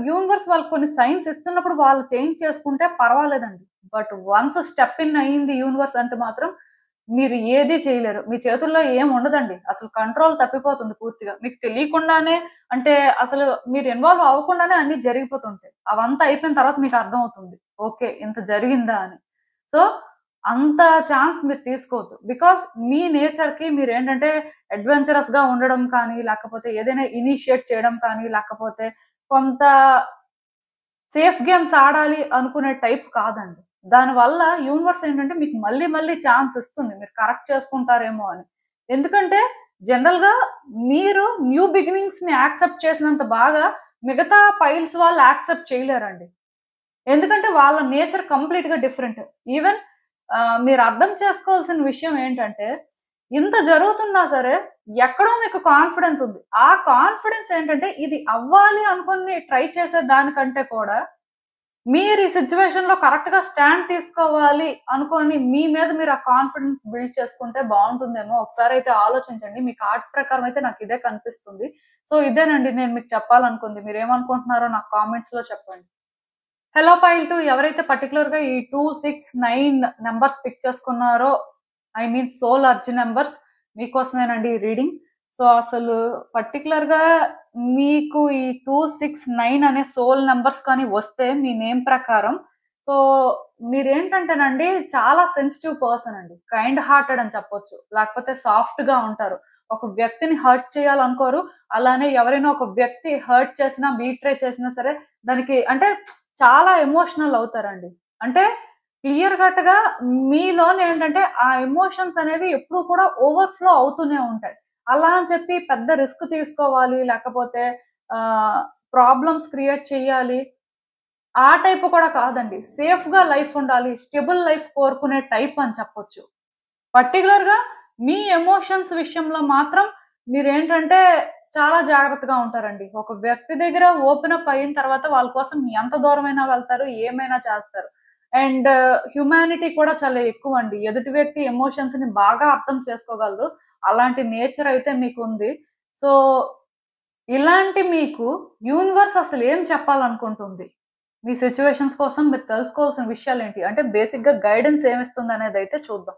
యూనివర్స్ వాళ్ళకి కొన్ని సైన్స్ ఇస్తున్నప్పుడు వాళ్ళు చేంజ్ చేసుకుంటే పర్వాలేదండి. బట్ వన్స్ స్టెప్ ఇన్ అయింది యూనివర్స్ అంటే మాత్రం మీరు ఏది చేయలేరు. మీ చేతుల్లో ఏం ఉండదండి. అసలు కంట్రోల్ తప్పిపోతుంది పూర్తిగా. మీకు తెలియకుండానే అంటే అసలు మీరు ఇన్వాల్వ్ అవ్వకుండానే అన్నీ జరిగిపోతుంటాయి. అవంతా అయిపోయిన తర్వాత మీకు అర్థమవుతుంది. ఓకే. ఇంత జరిగిందా అని. సో, అంత ఛాన్స్ మీరు తీసుకోవద్దు. బికాజ్ మీ నేచర్‌కి మీరేంటంటే అడ్వెంచరస్‌గా ఉండడం కానీ, లేకపోతే ఏదైనా ఇనిషియేట్ చేయడం కానీ, లేకపోతే కొంత సేఫ్ గేమ్స్ ఆడాలి అనుకునే టైప్ కాదండి. దానివల్ల యూనివర్స్ ఏంటంటే మీకు మళ్ళీ మళ్ళీ ఛాన్స్ ఇస్తుంది. మీరు కరెక్ట్ చేసుకుంటారేమో అని. ఎందుకంటే జనరల్‌గా మీరు న్యూ బిగినింగ్స్‌ని యాక్సెప్ట్ చేసినంత బాగా మిగతా పైల్స్ వాళ్ళు యాక్సెప్ట్ చేయలేరండి. ఎందుకంటే వాళ్ళ నేచర్ కంప్లీట్‌గా డిఫరెంట్. ఈవెన్ మీరు అర్థం చేసుకోవాల్సిన విషయం ఏంటంటే, ఇంత జరుగుతున్నా సరే ఎక్కడో మీకు కాన్ఫిడెన్స్ ఉంది. ఆ కాన్ఫిడెన్స్ ఏంటంటే ఇది అవ్వాలి అనుకుని ట్రై చేసే దానికంటే కూడా మీరు ఈ సిట్యుయేషన్‌లో కరెక్ట్‌గా స్టాండ్ తీసుకోవాలి అనుకోని మీ మీద మీరు ఆ కాన్ఫిడెన్స్ బిల్డ్ చేసుకుంటే బావుంటుందేమో. ఒకసారైతే ఆలోచించండి. మీ కార్డ్స్ ప్రకారం అయితే నాకు ఇదే కనిపిస్తుంది. సో, ఇదేనండి నేను మీకు చెప్పాలనుకుంది. మీరేమనుకుంటున్నారో నాకు కామెంట్స్‌లో చెప్పండి. హలో పైల్ 2 ఎవరైతే పర్టిక్యులర్‌గా ఈ 2, 6, 9 నంబర్స్ పిక్ చేసుకున్నారో I mean soul urge numbers మీకోసమేనండి ఈ రీడింగ్. సో, అసలు పర్టిక్యులర్‌గా మీకు ఈ 2, 6, 9 అనే సోల్ నంబర్స్ కానీ వస్తే మీ నేమ్ ప్రకారం సో, మీరేంటంటేనండి చాలా సెన్సిటివ్ పర్సన్ అండి. కైండ్ హార్టెడ్ అని చెప్పొచ్చు. లేకపోతే సాఫ్ట్‌గా ఉంటారు. ఒక వ్యక్తిని హర్ట్ చేయాలనుకోరు. అలానే ఎవరైనా ఒక వ్యక్తి హర్ట్ చేసినా, బీట్రే చేసినా సరే దానికి అంటే చాలా ఎమోషనల్ అవుతారండి. అంటే క్లియర్ కట్‌గా మీలోనే ఏంటంటే ఆ ఎమోషన్స్ అనేవి ఎప్పుడు కూడా ఓవర్‌ఫ్లో అవుతూనే ఉంటాయి. అలా అని చెప్పి పెద్ద రిస్క్ తీసుకోవాలి, లేకపోతే ఆహ్, ప్రాబ్లమ్స్ క్రియేట్ చేయాలి, ఆ టైప్ కూడా కాదండి. సేఫ్‌గా లైఫ్ ఉండాలి, స్టేబుల్ లైఫ్ కోరుకునే టైప్ అని చెప్పొచ్చు. పర్టిక్యులర్‌గా మీ ఎమోషన్స్ విషయంలో మాత్రం మీరేంటంటే చాలా జాగ్రత్తగా ఉంటారండి. ఒక వ్యక్తి దగ్గర ఓపెన్ అప్ అయిన తర్వాత వాళ్ళ కోసం ఎంత దూరమైనా వెళ్తారు, ఏమైనా చేస్తారు. అండ్ హ్యుమానిటీ కూడా చాలా ఎక్కువండి. ఎదుటి వ్యక్తి ఎమోషన్స్‌ని బాగా అర్థం చేసుకోగలరు. అలాంటి నేచర్ అయితే మీకుంది. సో, ఇలాంటి మీకు యూనివర్స్ అసలేం చెప్పాలనుకుంటుంది? మీ సిట్యుయేషన్స్ కోసం మీరు తెలుసుకోవాల్సిన విషయాలేంటి? అంటే బేసిక్‌గా గైడెన్స్ ఏమిస్తుందనేదైతే చూద్దాం.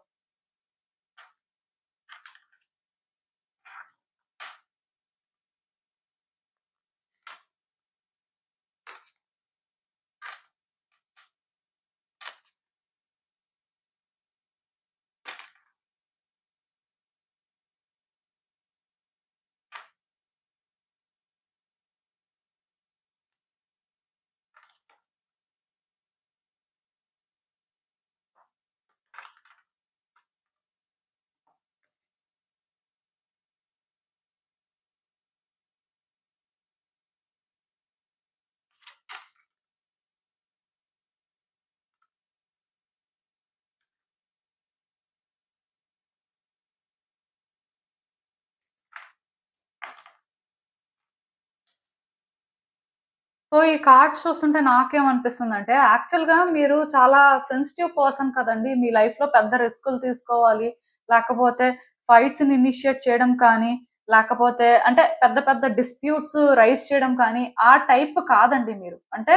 సో, ఈ కార్డ్స్ చూస్తుంటే నాకేమనిపిస్తుందంటే, యాక్చువల్‌గా మీరు చాలా సెన్సిటివ్ పర్సన్ కదండీ! మీ లైఫ్‌లో పెద్ద రిస్కులు తీసుకోవాలి, లేకపోతే ఫైట్స్‌ని ఇనిషియేట్ చేయడం కానీ, లేకపోతే అంటే పెద్ద పెద్ద డిస్ప్యూట్స్ రైజ్ చేయడం కానీ, ఆ టైప్ కాదండి మీరు. అంటే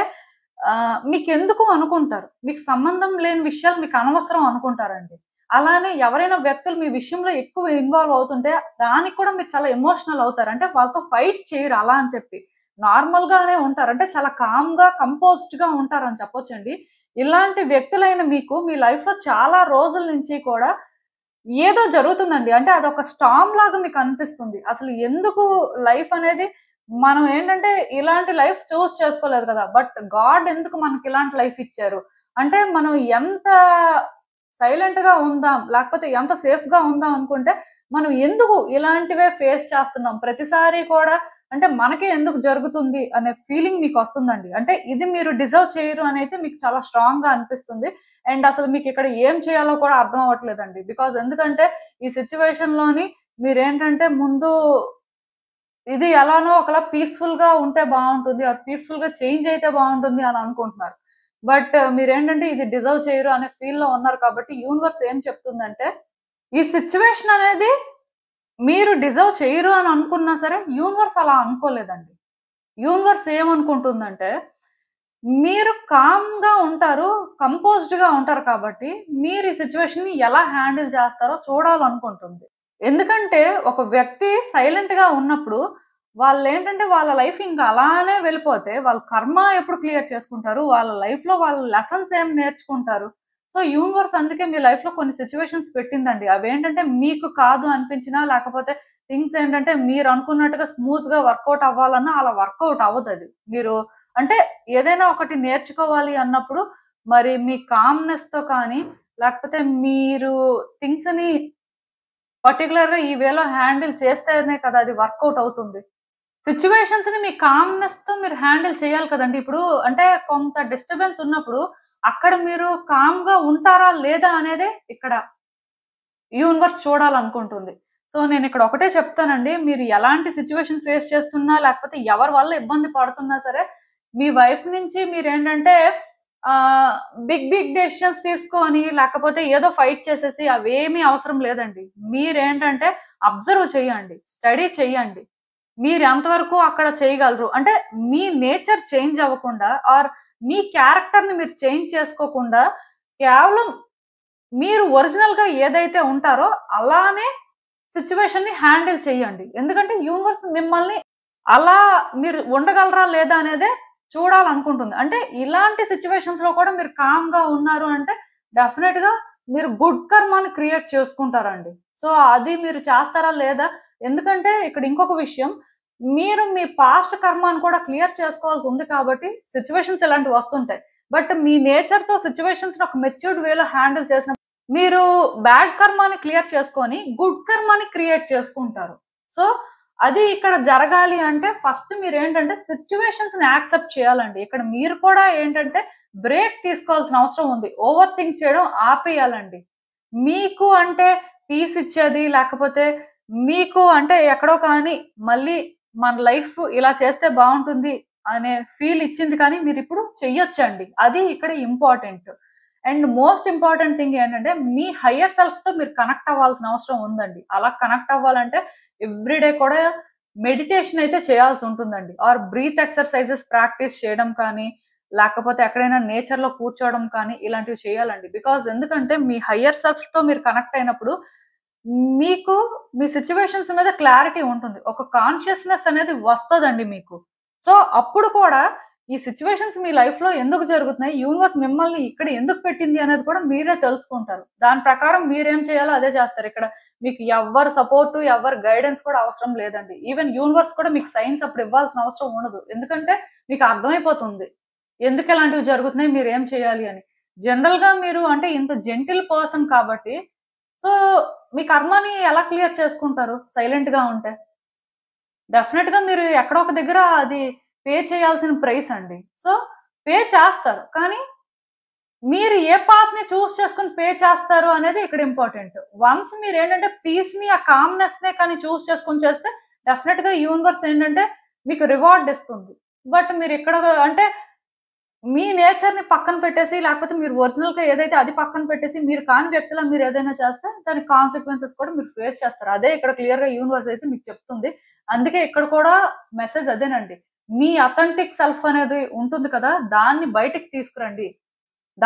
మీకెందుకు అనుకుంటారు. మీకు సంబంధం లేని విషయాలు మీకు అనవసరం అనుకుంటారండి. అలానే ఎవరైనా వ్యక్తులు మీ విషయంలో ఎక్కువ ఇన్వాల్వ్ అవుతుంటే, దానికి కూడా మీరు చాలా ఎమోషనల్ అవుతారు. అంటే వాళ్ళతో ఫైట్ చేయరు అలా అని చెప్పి. నార్మల్‌గానే ఉంటారు. అంటే చాలా కామ్‌గా, కంపోజ్డ్‌గా ఉంటారని చెప్పొచ్చండి. ఇలాంటి వ్యక్తులైన మీకు మీ లైఫ్‌లో చాలా రోజుల నుంచి కూడా ఏదో జరుగుతుందండి. అంటే అదొక స్టార్మ్ లాగా మీకనిపిస్తుంది. అసలు ఎందుకు లైఫ్ అనేది మనం ఏంటంటే ఇలాంటి లైఫ్ చేసుకోలేదు కదా! బట్ గాడ్ ఎందుకు మనకిలాంటి లైఫ్ ఇచ్చారు? అంటే మనం ఎంత సైలెంట్‌గా ఉందాం, లేకపోతే ఎంత సేఫ్‌గా ఉందాం అనుకుంటే, మనం ఎందుకు ఇలాంటివే ఫేస్ చేస్తున్నాం? ప్రతిసారి కూడా అంటే మనకే ఎందుకు జరుగుతుంది అనే ఫీలింగ్ మీకొస్తుందండి. అంటే ఇది మీరు డిజర్వ్ చేయరు అనైతే మీకు చాలా స్ట్రాంగ్‌గా అనిపిస్తుంది. అండ్ అసలు మీకిక్కడ ఏం చేయాలో కూడా అర్థం అవ్వట్లేదండి. బికాజ్ ఎందుకంటే ఈ సిట్యుయేషన్‌లోని మీరేంటంటే ముందు ఇది ఎలానో ఒకలా పీస్‌ఫుల్‌గా ఉంటే బావుంటుంది. పీస్‌ఫుల్‌గా చేంజ్ అయితే బావుంటుంది అని అనుకుంటున్నారు. బట్ మీరేంటంటే ఇది డిజర్వ్ చేయరు అనే ఫీల్‌లో ఉన్నారు కాబట్టి యూనివర్స్ ఏం చెప్తుందంటే, ఈ సిట్యుయేషన్ అనేది మీరు డిజర్వ్ చేయరు అని అనుకున్నా సరే యూనివర్స్ అలా అనుకోలేదండి. యూనివర్స్ ఏమనుకుంటుందంటే, మీరు కామ్‌గా ఉంటారు, కంపోజ్డ్‌గా ఉంటారు కాబట్టి, మీరు ఈ సిట్యుయేషన్‌ని ఎలా హ్యాండిల్ చేస్తారో చూడాలనుకుంటుంది. ఎందుకంటే, ఒక వ్యక్తి సైలెంట్‌గా ఉన్నప్పుడు, వాళ్ళేంటంటే వాళ్ళ లైఫ్ ఇంక అలానే వెళ్ళిపోతే, వాళ్ళ కర్మ ఎప్పుడు క్లియర్ చేసుకుంటారు? వాళ్ళ లైఫ్‌లో వాళ్ళు లెసన్స్ ఏం నేర్చుకుంటారు? సో, యూనివర్స్ అందుకే మీ లైఫ్‌లో కొన్ని సిట్యుయేషన్స్ పెట్టిందండి. అవేంటంటే మీకు కాదు అనిపించినా, లేకపోతే థింగ్స్ ఏంటంటే మీరనుకున్నట్టుగా స్మూత్‌గా వర్కౌట్ అవ్వాలన్నా అలా వర్కౌట్ అవ్వదది. మీరు అంటే ఏదైనా ఒకటి నేర్చుకోవాలి అన్నప్పుడు, మరి మీ కామ్‌నెస్‌తో కానీ, లేకపోతే మీరు థింగ్స్‌ని పర్టిక్యులర్‌గా ఈ వేలో హ్యాండిల్ చేస్తేనే కదా అది వర్కౌట్ అవుతుంది. సిట్యుయేషన్స్‌ని మీ కామ్‌నెస్‌తో మీరు హ్యాండిల్ చేయాలి కదండీ! ఇప్పుడు అంటే కొంత డిస్టర్బెన్స్ ఉన్నప్పుడు అక్కడ మీరు కామ్‌గా ఉంటారా? లేదా? అనేదే ఇక్కడ యూనివర్స్ చూడాలనుకుంటుంది. సో, నేనిక్కడ ఒకటే చెప్తానండి. మీరు ఎలాంటి సిట్యుయేషన్ ఫేస్ చేస్తున్నా, లేకపోతే ఎవరి వల్ల ఇబ్బంది పడుతున్నా సరే, మీ వైపు నుంచి మీరేంటంటే ఆహ్, బిగ్ డెసిషన్స్ తీసుకొని, లేకపోతే ఏదో ఫైట్ చేసేసి అవేమీ అవసరం లేదండి. మీరేంటంటే అబ్జర్వ్ చేయండి. స్టడీ చేయండి. మీరెంత వరకు అక్కడ చేయగలరు. అంటే మీ నేచర్ చేంజ్ అవ్వకుండా మీ క్యారెక్టర్‌ని మీరు చేంజ్ చేసుకోకుండా కేవలం మీరు ఒరిజినల్‌గా ఏదైతే ఉంటారో అలానే సిట్యుయేషన్‌ని హ్యాండిల్ చేయండి. ఎందుకంటే యూనివర్స్ మిమ్మల్ని అలా మీరు ఉండగలరా లేదా అనేదే చూడాలనుకుంటుంది. అంటే ఇలాంటి సిట్యుయేషన్స్‌లో కూడా మీరు కామ్‌గా ఉన్నారు అంటే డెఫినెట్‌గా మీరు గుడ్ కర్మని క్రియేట్ చేసుకుంటారండి. సో, అది మీరు చేస్తారా లేదా? ఎందుకంటే ఇక్కడ ఇంకొక విషయం మీరు మీ పాస్ట్ కర్మను కూడా క్లియర్ చేసుకోవాల్సి ఉంది కాబట్టి సిట్యుయేషన్స్ ఇలాంటివి వస్తుంటాయి. బట్ మీ నేచర్ తో సిచ్యువేషన్స్ ఒక మెచ్యూర్డ్ వేలో హ్యాండిల్ చేసిన మీరు బ్యాడ్ కర్మాని క్లియర్ చేసుకొని గుడ్ కర్మాని క్రియేట్ చేసుకుంటారు. సో అది ఇక్కడ జరగాలి అంటే ఫస్ట్ మీరు ఏంటంటే సిచ్యువేషన్స్ ని యాక్సెప్ట్ చేయాలండి. ఇక్కడ మీరు కూడా ఏంటంటే బ్రేక్ తీసుకోవాల్సిన అవసరం ఉంది. ఓవర్ థింక్ చేయడం ఆపేయాలండి. మీకు అంటే పీస్ ఇచ్చేది, లేకపోతే మీకు అంటే ఎక్కడో కానీ మళ్ళీ మన లైఫ్ ఇలా చేస్తే బాగుంటుంది అనే ఫీల్ ఇచ్చింది కానీ మీరు ఇప్పుడు చెయ్యొచ్చండి. అది ఇక్కడ important. And most important thing ఏంటంటే మీ హయ్యర్ సెల్ఫ్ తో మీరు కనెక్ట్ అవ్వాల్సిన అవసరం ఉందండి. అలా కనెక్ట్ అవ్వాలంటే ఎవ్రీడే కూడా మెడిటేషన్ అయితే చేయాల్సి ఉంటుందండి. ఆర్ బ్రీత్ ఎక్సర్సైజెస్ ప్రాక్టీస్ చేయడం కానీ, లేకపోతే ఎక్కడైనా నేచర్ లో కూర్చోవడం కానీ ఇలాంటివి చేయాలండి. బికాజ్ ఎందుకంటే మీ హయ్యర్ సెల్ఫ్ తో మీరు కనెక్ట్ అయినప్పుడు మీకు మీ సిచ్యువేషన్స్ మీద క్లారిటీ ఉంటుంది. ఒక కాన్షియస్నెస్ అనేది వస్తుందండి మీకు. సో అప్పుడు కూడా ఈ సిచ్యువేషన్స్ మీ లైఫ్ లో ఎందుకు జరుగుతున్నాయి, యూనివర్స్ మిమ్మల్ని ఇక్కడ ఎందుకు పెట్టింది అనేది కూడా మీరే తెలుసుకుంటారు. దాని ప్రకారం మీరేం చేయాలో అదే చేస్తారు. ఇక్కడ మీకు ఎవరు సపోర్ట్, ఎవరు గైడెన్స్ కూడా అవసరం లేదండి. ఈవెన్ యూనివర్స్ కూడా మీకు సైన్స్ అప్పుడు ఇవ్వాల్సిన అవసరం ఉండదు. ఎందుకంటే మీకు అర్థమైపోతుంది ఎందుకు ఇలాంటివి జరుగుతున్నాయి, మీరు ఏం చేయాలి అని. జనరల్ గా మీరు అంటే ఇంత జెంటిల్ పర్సన్ కాబట్టి సో మీ కర్మని ఎలా క్లియర్ చేసుకుంటారు సైలెంట్ గా ఉంటే? డెఫినెట్ గా మీరు ఎక్కడో ఒక దగ్గర అది పే చేయాల్సిన ప్రైస్ అండి. సో పే చేస్తారు, కానీ మీరు ఏ పాత్ ని చూస్ చేసుకుని పే చేస్తారు అనేది ఇక్కడ ఇంపార్టెంట్. వన్స్ మీరు ఏంటంటే పీస్ ని, ఆ కామ్నెస్ నే కానీ చూస్ చేసుకుని చేస్తే డెఫినెట్ గా యూనివర్స్ ఏంటంటే మీకు రివార్డ్ ఇస్తుంది. బట్ మీరు ఇక్కడ అంటే మీ నేచర్ ని పక్కన పెట్టేసి, లేకపోతే మీరు ఒరిజినల్ గా ఏదైతే అది పక్కన పెట్టేసి మీరు కాని వ్యక్తిలా మీరు ఏదైనా చేస్తే దాని కాన్సిక్వెన్సెస్ కూడా మీరు ఫేస్ చేస్తారు. అదే ఇక్కడ క్లియర్ గా యూనివర్స్ అయితే మీకు చెప్తుంది. అందుకే ఇక్కడ కూడా మెసేజ్ అదేనండి. మీ అథెంటిక్ సెల్ఫ్ అనేది ఉంటుంది కదా, దాన్ని బయటికి తీసుకురండి.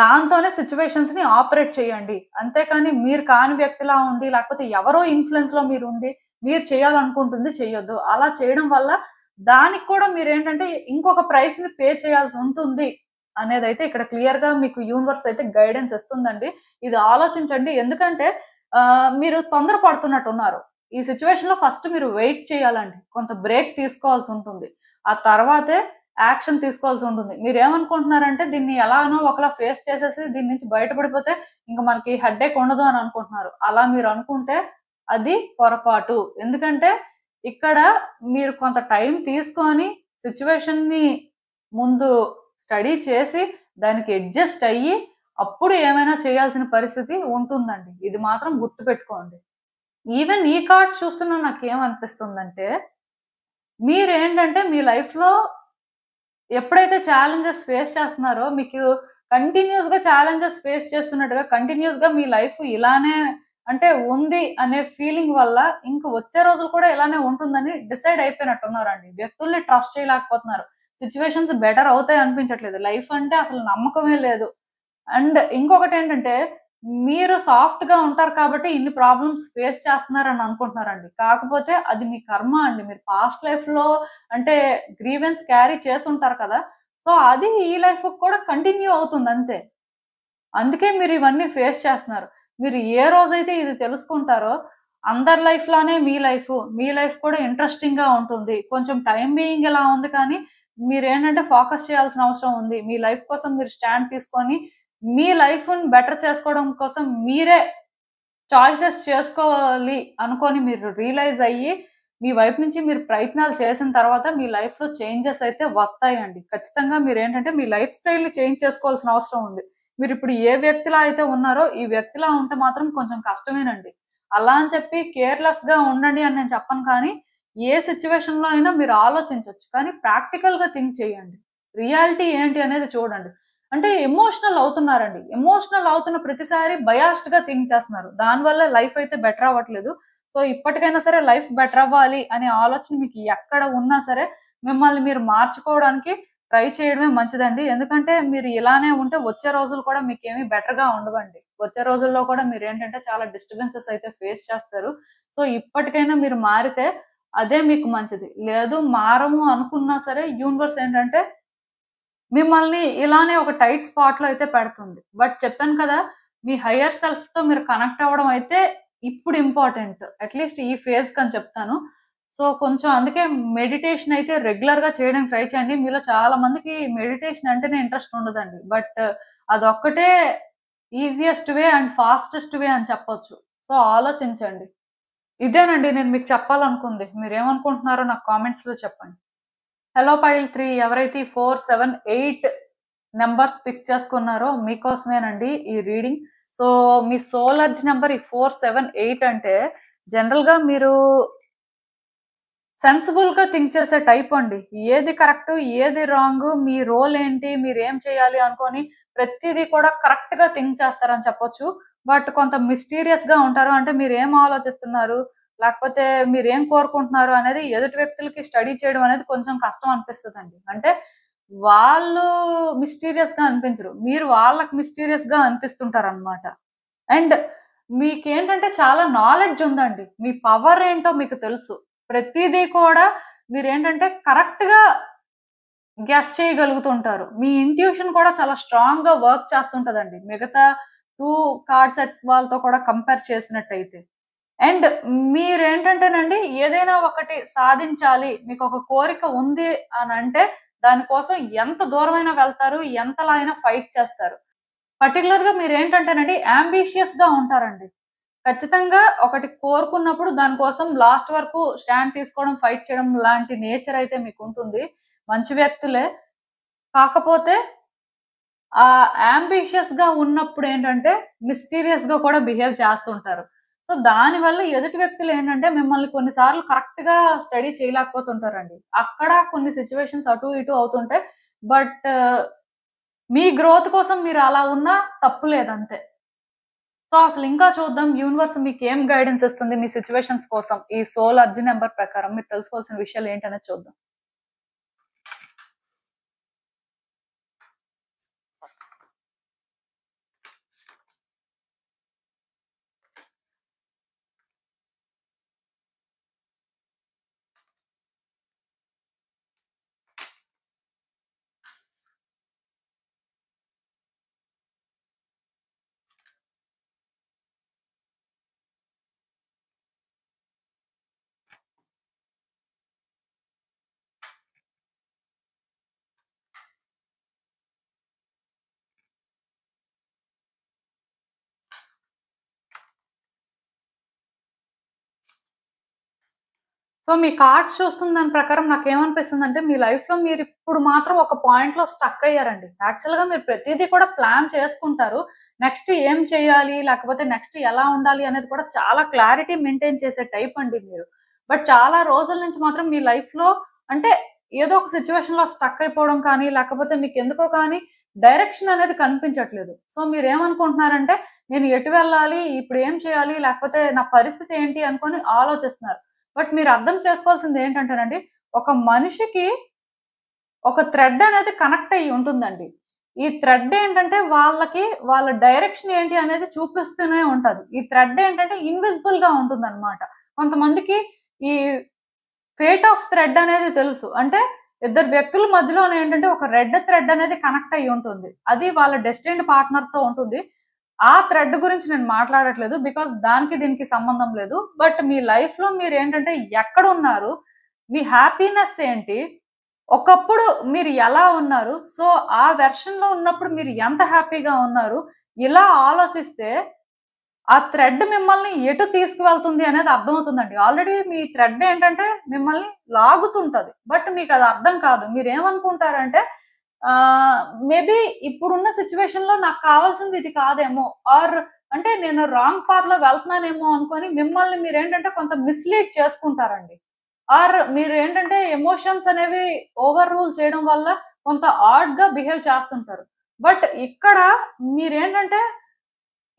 దాంతోనే సిచ్యువేషన్స్ ని ఆపరేట్ చేయండి. అంతేకాని మీరు కాని వ్యక్తిలా ఉండి, లేకపోతే ఎవరో ఇన్ఫ్లుయెన్స్ లో మీరు ఉండి మీరు చేయాలనుకుంటుంది చెయ్యొద్దు. అలా చేయడం వల్ల దానికి కూడా మీరు ఏంటంటే ఇంకొక ప్రైస్ ని పే చేయాల్సి ఉంటుంది అనేది అయితే ఇక్కడ క్లియర్ గా మీకు యూనివర్స్ అయితే గైడెన్స్ ఇస్తుందండి. ఇది ఆలోచించండి. ఎందుకంటే మీరు తొందరపడుతున్నట్టు ఉన్నారు. ఈ సిచ్యువేషన్ లో ఫస్ట్ మీరు వెయిట్ చేయాలండి. కొంత బ్రేక్ తీసుకోవాల్సి ఉంటుంది. ఆ తర్వాతే యాక్షన్ తీసుకోవాల్సి ఉంటుంది. మీరు ఏమనుకుంటున్నారంటే దీన్ని ఎలానో ఒకలా ఫేస్ చేసేసి దీని నుంచి బయటపడిపోతే ఇంకా మనకి హెడ్ఏక్ ఉండదు అని అనుకుంటున్నారు. అలా మీరు అనుకుంటే అది పొరపాటు. ఎందుకంటే ఇక్కడ మీరు కొంత టైం తీసుకొని సిచ్యువేషన్ ని ముందు స్టడీ చేసి దానికి అడ్జస్ట్ అయ్యి అప్పుడు ఏమైనా చేయాల్సిన పరిస్థితి ఉంటుందండి. ఇది మాత్రం గుర్తుపెట్టుకోండి. ఈవెన్ ఈ కార్డ్స్ చూస్తున్నా నాకు ఏమనిపిస్తుందంటే మీరేంటంటే మీ లైఫ్ లో ఎప్పుడైతే ఛాలెంజెస్ ఫేస్ చేస్తున్నారో మీకు కంటిన్యూస్ గా ఛాలెంజెస్ ఫేస్ చేస్తున్నట్టుగా కంటిన్యూస్ గా మీ లైఫ్ ఇలానే అంటే ఉంది అనే ఫీలింగ్ వల్ల ఇంక వచ్చే రోజులు కూడా ఇలానే ఉంటుందని డిసైడ్ అయిపోయినట్టున్నారండి. వ్యక్తుల్ని ట్రస్ట్ చేయలేకపోతున్నారు. సిచ్యువేషన్స్ బెటర్ అవుతాయి అనిపించట్లేదు. లైఫ్ అంటే అసలు నమ్మకమే లేదు. అండ్ ఇంకొకటి ఏంటంటే మీరు సాఫ్ట్ గా ఉంటారు కాబట్టి ఇన్ని ప్రాబ్లమ్స్ ఫేస్ చేస్తున్నారని అనుకుంటున్నారండి. కాకపోతే అది మీ కర్మ అండి. మీరు పాస్ట్ లైఫ్ లో అంటే గ్రీవెన్స్ క్యారీ చేసి ఉంటారు కదా, సో అది ఈ లైఫ్ కూడా కంటిన్యూ అవుతుంది అంతే. అందుకే మీరు ఇవన్నీ ఫేస్ చేస్తున్నారు. మీరు ఏ రోజైతే ఇది తెలుసుకుంటారో అందరి లైఫ్ లానే మీ లైఫ్ కూడా ఇంట్రెస్టింగ్ గా ఉంటుంది. కొంచెం టైం బీయింగ్ ఇలా ఉంది, కానీ మీరేంటంటే ఫోకస్ చేయాల్సిన అవసరం ఉంది. మీ లైఫ్ కోసం మీరు స్టాండ్ తీసుకొని మీ లైఫ్ ని బెటర్ చేసుకోవడం కోసం మీరే చాయిసెస్ చేసుకోవాలి అనుకొని మీరు రియలైజ్ అయ్యి మీ వైపు నుంచి మీరు ప్రయత్నాలు చేసిన తర్వాత మీ లైఫ్ లో చేంజెస్ అయితే వస్తాయండి. ఖచ్చితంగా మీరు ఏంటంటే మీ లైఫ్ స్టైల్ ని చేంజ్ చేసుకోవాల్సిన అవసరం ఉంది. మీరు ఇప్పుడు ఏ వ్యక్తిలా అయితే ఉన్నారో ఈ వ్యక్తిలా ఉంటే మాత్రం కొంచెం కష్టమేనండి. అలా అని చెప్పి కేర్లెస్ గా ఉండండి అని నేను చెప్పను, కానీ ఏ సిచ్యువేషన్ లో అయినా మీరు ఆలోచించవచ్చు, కానీ ప్రాక్టికల్ గా థింక్ చేయండి. రియాలిటీ ఏంటి అనేది చూడండి. అంటే ఎమోషనల్ అవుతున్నారండి. ఎమోషనల్ అవుతున్న ప్రతిసారి బయాస్డ్ గా థింక్ చేస్తున్నారు. దానివల్ల లైఫ్ అయితే బెటర్ అవ్వట్లేదు. సో ఇప్పటికైనా సరే లైఫ్ బెటర్ అవ్వాలి అనే ఆలోచన మీకు ఎక్కడ ఉన్నా సరే మిమ్మల్ని మీరు మార్చుకోవడానికి ట్రై చేయడమే మంచిదండి. ఎందుకంటే మీరు ఇలానే ఉంటే వచ్చే రోజులు కూడా మీకు ఏమీ బెటర్ గా ఉండవండి. వచ్చే రోజుల్లో కూడా మీరు ఏంటంటే చాలా డిస్టర్బెన్సెస్ అయితే ఫేస్ చేస్తారు. సో ఇప్పటికైనా మీరు మారితే అదే మీకు మంచిది. లేదు మారము అనుకున్నా సరే యూనివర్స్ ఏంటంటే మిమ్మల్ని ఇలానే ఒక టైట్ స్పాట్ లో అయితే పెడుతుంది. బట్ చెప్పాను కదా, మీ హయ్యర్ సెల్ఫ్ తో మీరు కనెక్ట్ అవ్వడం అయితే ఇప్పుడు ఇంపార్టెంట్. అట్లీస్ట్ ఈ ఫేజ్ కని చెప్తాను. సో కొంచెం అందుకే మెడిటేషన్ అయితే రెగ్యులర్ గా చేయడానికి ట్రై చేయండి. మీలో చాలా మందికి మెడిటేషన్ అంటేనే ఇంట్రెస్ట్ ఉండదండి. బట్ అదొక్కటే ఈజియెస్ట్ వే అండ్ ఫాస్టెస్ట్ వే అని చెప్పొచ్చు. సో ఆలోచించండి. ఇదేనండి నేను మీకు చెప్పాలనుకుంది. మీరేమనుకుంటున్నారో నాకు కామెంట్స్ లో చెప్పండి. హలో పైల్ 3 ఎవరైతే 4, 7, 8 నెంబర్స్ పిక్ చేసుకున్నారో మీకోసమేనండి ఈ రీడింగ్. సో మీ సోల్ ఎర్జ్ నెంబర్ ఈ 4, 7, 8 అంటే జనరల్ గా మీరు సెన్సిబుల్ గా థింక్ చేసే టైప్ అండి. ఏది కరెక్ట్, ఏది రాంగ్, మీ రోల్ ఏంటి, మీరు ఏం చేయాలి అనుకొని ప్రతిదీ కూడా కరెక్ట్ గా థింక్ చేస్తారని చెప్పొచ్చు. బట్ కొంత మిస్టీరియస్ గా ఉంటారు. అంటే మీరు ఏం ఆలోచిస్తున్నారు, లేకపోతే మీరు ఏం కోరుకుంటున్నారు అనేది ఎదుటి వ్యక్తులకి స్టడీ చేయడం అనేది కొంచెం కష్టం అనిపిస్తుందండి. అంటే వాళ్ళు మిస్టీరియస్ గా అనిపించరు, మీరు వాళ్ళకి మిస్టీరియస్ గా అనిపిస్తుంటారు అనమాట. అండ్ మీకేంటంటే చాలా నాలెడ్జ్ ఉందండి. మీ పవర్ ఏంటో మీకు తెలుసు. ప్రతిదీ కూడా మీరేంటంటే కరెక్ట్ గా గెస్ చేయగలుగుతుంటారు. మీ ఇంట్యూషన్ కూడా చాలా స్ట్రాంగ్ గా వర్క్ చేస్తుంటదండి. మిగతా 2 కార్డ్ సెట్స్ వాళ్ళతో కూడా కంపేర్ చేసినట్టయితే. అండ్ మీరేంటంటేనండి ఏదైనా ఒకటి సాధించాలి, మీకు ఒక కోరిక ఉంది అని అంటే దానికోసం ఎంత దూరమైనా వెళ్తారు, ఎంతలా అయినా ఫైట్ చేస్తారు. పర్టిక్యులర్ గా మీరేంటంటేనండి అంబిషియస్ గా ఉంటారండి. ఖచ్చితంగా ఒకటి కోరుకున్నప్పుడు దానికోసం లాస్ట్ వరకు స్టాండ్ తీసుకోవడం, ఫైట్ చేయడం లాంటి నేచర్ అయితే మీకుంటుంది. మంచి వ్యక్తులే. కాకపోతే అంబిషియస్ గా ఉన్నప్పుడు ఏంటంటే మిస్టీరియస్ గా కూడా బిహేవ్ చేస్తుంటారు. సో దానివల్ల ఎదుటి వ్యక్తులు ఏంటంటే మిమ్మల్ని కొన్ని సార్లు కరెక్ట్ గా స్టడీ చేయలేకపోతుంటారండి. అక్కడ కొన్ని సిట్యుయేషన్స్ అటు ఇటు అవుతుంటాయి. బట్ మీ గ్రోత్ కోసం మీరు అలా ఉన్నా తప్పు లేదంతే. సో అసలు ఇంకా చూద్దాం యూనివర్స్ మీకేం గైడెన్స్ ఇస్తుంది మీ సిట్యుయేషన్స్ కోసం. ఈ సోల్ అర్జ్ నెంబర్ ప్రకారం మీరు తెలుసుకోవాల్సిన విషయాలు ఏంటనేది చూద్దాం. సో మీ కార్డ్స్ చూస్తున్న దాని ప్రకారం నాకేమనిపిస్తుందంటే మీ లైఫ్‌లో మీరిప్పుడు మాత్రం ఒక పాయింట్‌లో స్టక్ అయ్యారండి. యాక్చువల్‌గా మీరు ప్రతీదీ కూడా ప్లాన్ చేసుకుంటారు. నెక్స్ట్ ఏం చేయాలి? లేకపోతే నెక్స్ట్ ఎలా ఉండాలి? అనేది కూడా చాలా క్లారిటీ మెయింటైన్ చేసే టైప్ అండి మీరు. బట్ చాలా రోజుల నుంచి మాత్రం మీ లైఫ్‌లో అంటే ఏదో ఒక సిట్యుయేషన్‌లో స్టక్ అయిపోవడం కానీ, లేకపోతే మీకెందుకో కానీ డైరెక్షన్ అనేది కనిపించట్లేదు. సో మీరేమనుకుంటున్నారంటే నేను ఎటు వెళ్ళాలి? ఇప్పుడు ఏం చేయాలి? లేకపోతే నా పరిస్థితి ఏంటి? అనుకోని ఆలోచిస్తున్నారు. బట్ మీరు అర్థం చేసుకోవాల్సింది ఏంటంటేనండి, ఒక మనిషికి ఒక థ్రెడ్ అనేది కనెక్ట్ అయ్యి ఉంటుందండి. ఈ థ్రెడ్ ఏంటంటే వాళ్ళకి వాళ్ళ డైరెక్షన్ ఏంటి అనేది చూపిస్తూనే ఉంటది. ఈ థ్రెడ్ ఏంటంటే ఇన్విజిబుల్‌గా ఉంటుందన్నమాట. కొంతమందికి ఈ ఫేట్ ఆఫ్ థ్రెడ్ అనేది తెలుసు. అంటే ఇద్దరు వ్యక్తుల మధ్యలోనే ఏంటంటే ఒక రెడ్ థ్రెడ్ అనేది కనెక్ట్ అయ్యి ఉంటుంది. అది వాళ్ళ డెస్టిన్డ్ పార్ట్నర్‌తో ఉంటుంది. ఆ థ్రెడ్ గురించి నేను మాట్లాడట్లేదు. బికాజ్ దానికి దీనికి సంబంధం లేదు. బట్ మీ లైఫ్‌లో మీరేంటంటే ఎక్కడున్నారు? మీ హ్యాపీనెస్ ఏంటి? ఒకప్పుడు మీరు ఎలా ఉన్నారు? సో, ఆ వెర్షన్‌లో ఉన్నప్పుడు మీరు ఎంత హ్యాపీగా ఉన్నారు? ఇలా ఆలోచిస్తే ఆ థ్రెడ్ మిమ్మల్ని ఎటు తీసుకువెళ్తుంది అనేది అర్థమవుతుందండి. ఆల్రెడీ మీ థ్రెడ్ ఏంటంటే మిమ్మల్ని లాగుతుంటది. బట్ మీకది అర్థం కాదు. మీరేమనుకుంటారంటే మేబీ ఇప్పుడున్న సిట్యుయేషన్‌లో నాకు కావాల్సింది ఇది కాదేమో! ఆర్ అంటే నేను రాంగ్ పాత్‌లో వెళ్తున్నానేమో అనుకోని మిమ్మల్ని మీరేంటంటే కొంత మిస్‌లీడ్ చేసుకుంటారండి. ఆర్ మీరేంటంటే ఎమోషన్స్ అనేవి ఓవర్ రూల్ చేయడం వల్ల కొంత ఆడ్‌గా బిహేవ్ చేస్తుంటారు. బట్ ఇక్కడ మీరేంటంటే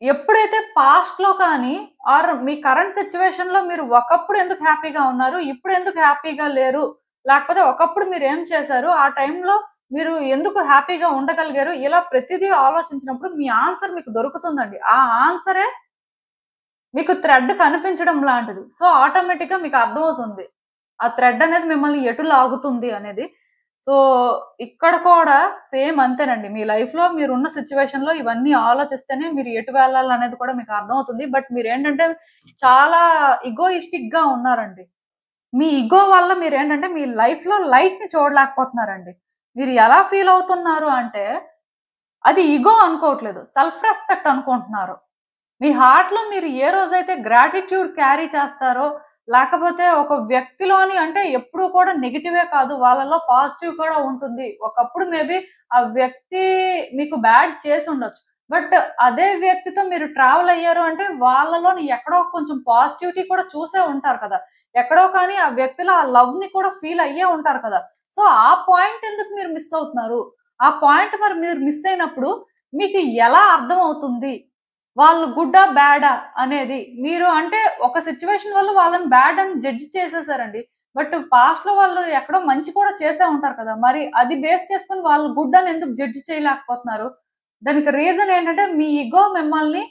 ఎప్పుడైతే పాస్ట్‌లో కానీ ఆర్ మీ కరెంట్ సిట్యుయేషన్‌లో మీరు ఒకప్పుడు ఎందుకు హ్యాపీగా ఉన్నారు? ఇప్పుడు ఎందుకు హ్యాపీగా లేరు? లేకపోతే ఒకప్పుడు మీరేం చేశారు? ఆ టైంలో మీరు ఎందుకు హ్యాపీగా ఉండగలిగారు? ఇలా ప్రతిదీ ఆలోచించినప్పుడు మీ ఆన్సర్ మీకు దొరుకుతుందండి. ఆ ఆన్సరే మీకు థ్రెడ్ కనిపించడం లాంటిది. సో, ఆటోమేటిక్‌గా మీకు అర్థమవుతుంది. ఆ థ్రెడ్ అనేది మిమ్మల్ని ఎటు లాగుతుంది అనేది. సో, ఇక్కడ కూడా సేమ్ అంతేనండి. మీ లైఫ్‌లో మీరున్న సిట్యుయేషన్‌లో ఇవన్నీ ఆలోచిస్తేనే మీరు ఎటు వెళ్ళాలనేది కూడా మీకు అర్థమవుతుంది. బట్ మీరేంటంటే చాలా ఇగోయిస్టిక్‌గా ఉన్నారండి. మీ ఇగో వల్ల మీరేంటంటే మీ లైఫ్‌లో లైట్‌ని చూడలేకపోతున్నారండి. మీరు ఎలా ఫీల్ అవుతున్నారు అంటే, అది ఇగో అనుకోవట్లేదు. సెల్ఫ్ రెస్పెక్ట్ అనుకుంటున్నారు. మీ హార్ట్‌లో మీరు ఏ రోజైతే గ్రాటిట్యూడ్ క్యారీ చేస్తారో, లేకపోతే ఒక వ్యక్తిలోని అంటే ఎప్పుడూ కూడా నెగెటివే కాదు. వాళ్ళలో పాజిటివ్ కూడా ఉంటుంది. ఒకప్పుడు మేబీ ఆ వ్యక్తి మీకు బ్యాడ్ చేసుండొచ్చు. బట్ అదే వ్యక్తితో మీరు ట్రావెల్ అయ్యారు అంటే వాళ్ళలోని ఎక్కడో కొంచెం పాజిటివిటీ కూడా చూసే ఉంటారు కదా! ఎక్కడో కానీ ఆ వ్యక్తిలో ఆ లవ్‌ని కూడా ఫీల్ అయ్యే ఉంటారు కదా! సో, ఆ పాయింట్ ఎందుకు మీరు మిస్ అవుతున్నారు? ఆ పాయింట్ మరి మీరు మిస్ అయినప్పుడు మీకు ఎలా అర్థమవుతుంది? వాళ్ళు గుడ్డా? బ్యాడా? అనేది. మీరు అంటే ఒక సిట్యుయేషన్ వల్ల వాళ్ళని బ్యాడ్ అని జడ్జ్ చేసేసారండి. బట్ పాస్ట్‌లో వాళ్ళు ఎక్కడో మంచి కూడా చేసే ఉంటారు కదా! మరి అది బేస్ చేసుకొని వాళ్ళు గుడ్ అని ఎందుకు జడ్జ్ చేయలేకపోతున్నారు? దానికి రీజన్ ఏంటంటే మీ ఇగో మిమ్మల్ని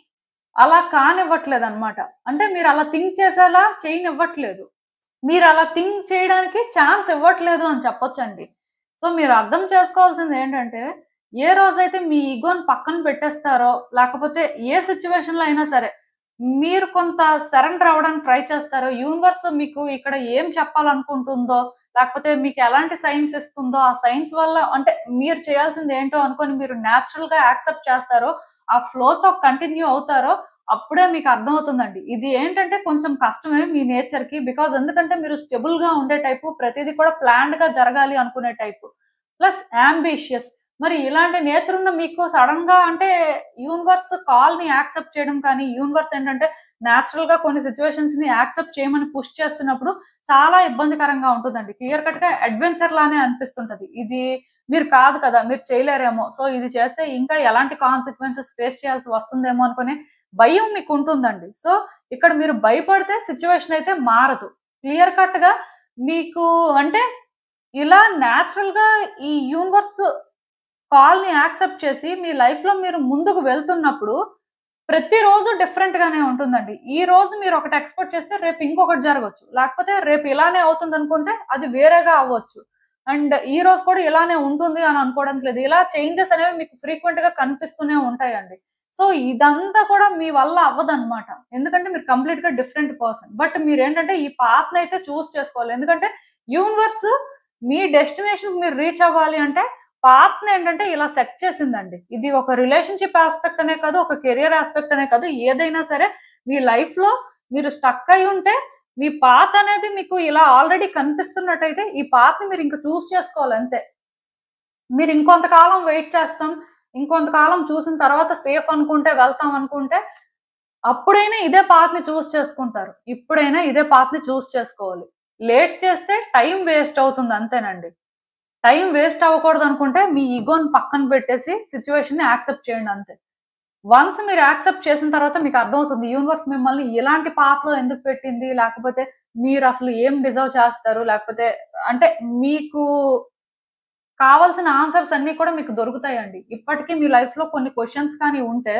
అలా కానివ్వట్లేదన్నమాట. అంటే మీరు అలా థింక్ చేసేలా చేయనివ్వట్లేదు. మీరలా థింక్ చేయడానికి ఛాన్స్ ఇవ్వట్లేదు అని చెప్పొచ్చండి. సో, మీరు అర్థం చేసుకోవాల్సిందేంటంటే, ఏ రోజైతే మీ ఇగోని పక్కన పెట్టేస్తారో, లేకపోతే ఏ సిట్యుయేషన్‌లో అయినా సరే, మీరు కొంత సరెండర్ అవ్వడానికి ట్రై చేస్తారో, యూనివర్స్ మీకు ఇక్కడ ఏం చెప్పాలనుకుంటుందో, లేకపోతే మీకు ఎలాంటి సైన్స్ ఇస్తుందో, ఆ సైన్స్ వల్ల అంటే మీరు చేయాల్సిందేంటో అనుకోని మీరు నేచురల్‌గా యాక్సెప్ట్ చేస్తారో, ఆ ఫ్లోతో కంటిన్యూ అవుతారో అప్పుడే మీకర్థమవుతుందండి. ఇది ఏంటంటే కొంచెం కష్టమే మీ నేచర్‌కి. బికాజ్ ఎందుకంటే మీరు స్టెబుల్‌గా ఉండే టైపు. ప్రతీది కూడా ప్లాన్డ్‌గా జరగాలి అనుకునే టైపు. Plus ambitious. మరి ఇలాంటి నేచర్ ఉన్న మీకు సడెన్‌గా అంటే యూనివర్స్ కాల్‌ని యాక్సెప్ట్ చేయడం కానీ, యూనివర్స్ ఏంటంటే నేచురల్‌గా కొన్ని సిట్యుయేషన్స్‌ని యాక్సెప్ట్ చేయమని పుష్ చేస్తున్నప్పుడు చాలా ఇబ్బందికరంగా ఉంటుందండి. క్లియర్ కట్‌గా అడ్వెంచర్ లానే అనిపిస్తుంటది. ఇది మీరు కాదు కదా! మీరు చేయలేరేమో. సో, ఇది చేస్తే ఇంకా ఎలాంటి కాన్సిక్వెన్సెస్ ఫేస్ చేయాల్సి వస్తుందేమో అనుకునే భయం మీకుంటుందండి. సో, ఇక్కడ మీరు భయపడితే సిట్యుయేషన్ అయితే మారదు. క్లియర్ కట్‌గా మీకు అంటే ఇలా నేచురల్‌గా ఈ యూనివర్స్ కాల్‌ని యాక్సెప్ట్ చేసి మీ లైఫ్‌లో మీరు ముందుకు వెళ్తున్నప్పుడు ప్రతిరోజు డిఫరెంట్ గానే ఉంటుందండి. ఈ రోజు మీరొకటి ఎక్స్‌పెక్ట్ చేస్తే రేపు ఇంకొకటి జరగొచ్చు. లేకపోతే రేపు ఇలానే అవుతుందనుకుంటే అది వేరేగా అవ్వచ్చు. అండ్ ఈ రోజు కూడా ఇలానే ఉంటుంది అని అనుకోవడానికి లేదు. ఇలా చేంజెస్ అనేవి మీకు ఫ్రీక్వెంట్‌గా కనిపిస్తూనే ఉంటాయండి. సో, ఇదంతా కూడా మీ వల్ల అవ్వదన్నమాట. ఎందుకంటే మీరు కంప్లీట్‌గా డిఫరెంట్ పర్సన్. బట్ మీరేంటంటే ఈ పాత్‌నయితే చేసుకోవాలి. ఎందుకంటే యూనివర్స్ మీ డెస్టినేషన్‌కి మీరు రీచ్ అవ్వాలి అంటే పాత్‌నేంటంటే ఇలా సెట్ చేసిందండి. ఇది ఒక రిలేషన్‌షిప్ యాస్పెక్ట్ అనే కాదు, ఒక కెరియర్ యాస్పెక్ట్ అనే కాదు. ఏదైనా సరే మీ లైఫ్‌లో మీరు స్టక్ అయ్యి ఉంటే, మీ పాత్ అనేది మీకు ఇలా ఆల్రెడీ కనిపిస్తున్నట్టయితే, ఈ పాత్‌ని మీరు ఇంక చేసుకోవాలి అంతే. మీరు ఇంకొంతకాలం వెయిట్ చేస్తాం, ఇంకొంతకాలం చూసిన తర్వాత సేఫ్ అనుకుంటే వెళ్తాం అనుకుంటే, అప్పుడైనా ఇదే పాత్‌ని చేసుకుంటారు. ఇప్పుడైనా ఇదే పాత్‌ని చేసుకోవాలి. లేట్ చేస్తే టైం వేస్ట్ అవుతుంది అంతేనండి. టైం వేస్ట్ అవ్వకూడదనుకుంటే, మీ ఇగోని పక్కన పెట్టేసి సిట్యుయేషన్‌ని యాక్సెప్ట్ చేయండి అంతే. వన్స్ మీరు యాక్సెప్ట్ చేసిన తర్వాత మీకర్థమవుతుంది. యూనివర్స్ మిమ్మల్ని ఇలాంటి పాత్‌లో ఎందుకు పెట్టింది? లేకపోతే మీరసలు ఏం డిజర్వ్ చేస్తారు? లేకపోతే అంటే మీకు కావాల్సిన ఆన్సర్స్ అన్నీ కూడా మీకు దొరుకుతాయండి. ఇప్పటికి మీ లైఫ్‌లో కొన్ని క్వెషన్స్ కానీ ఉంటే,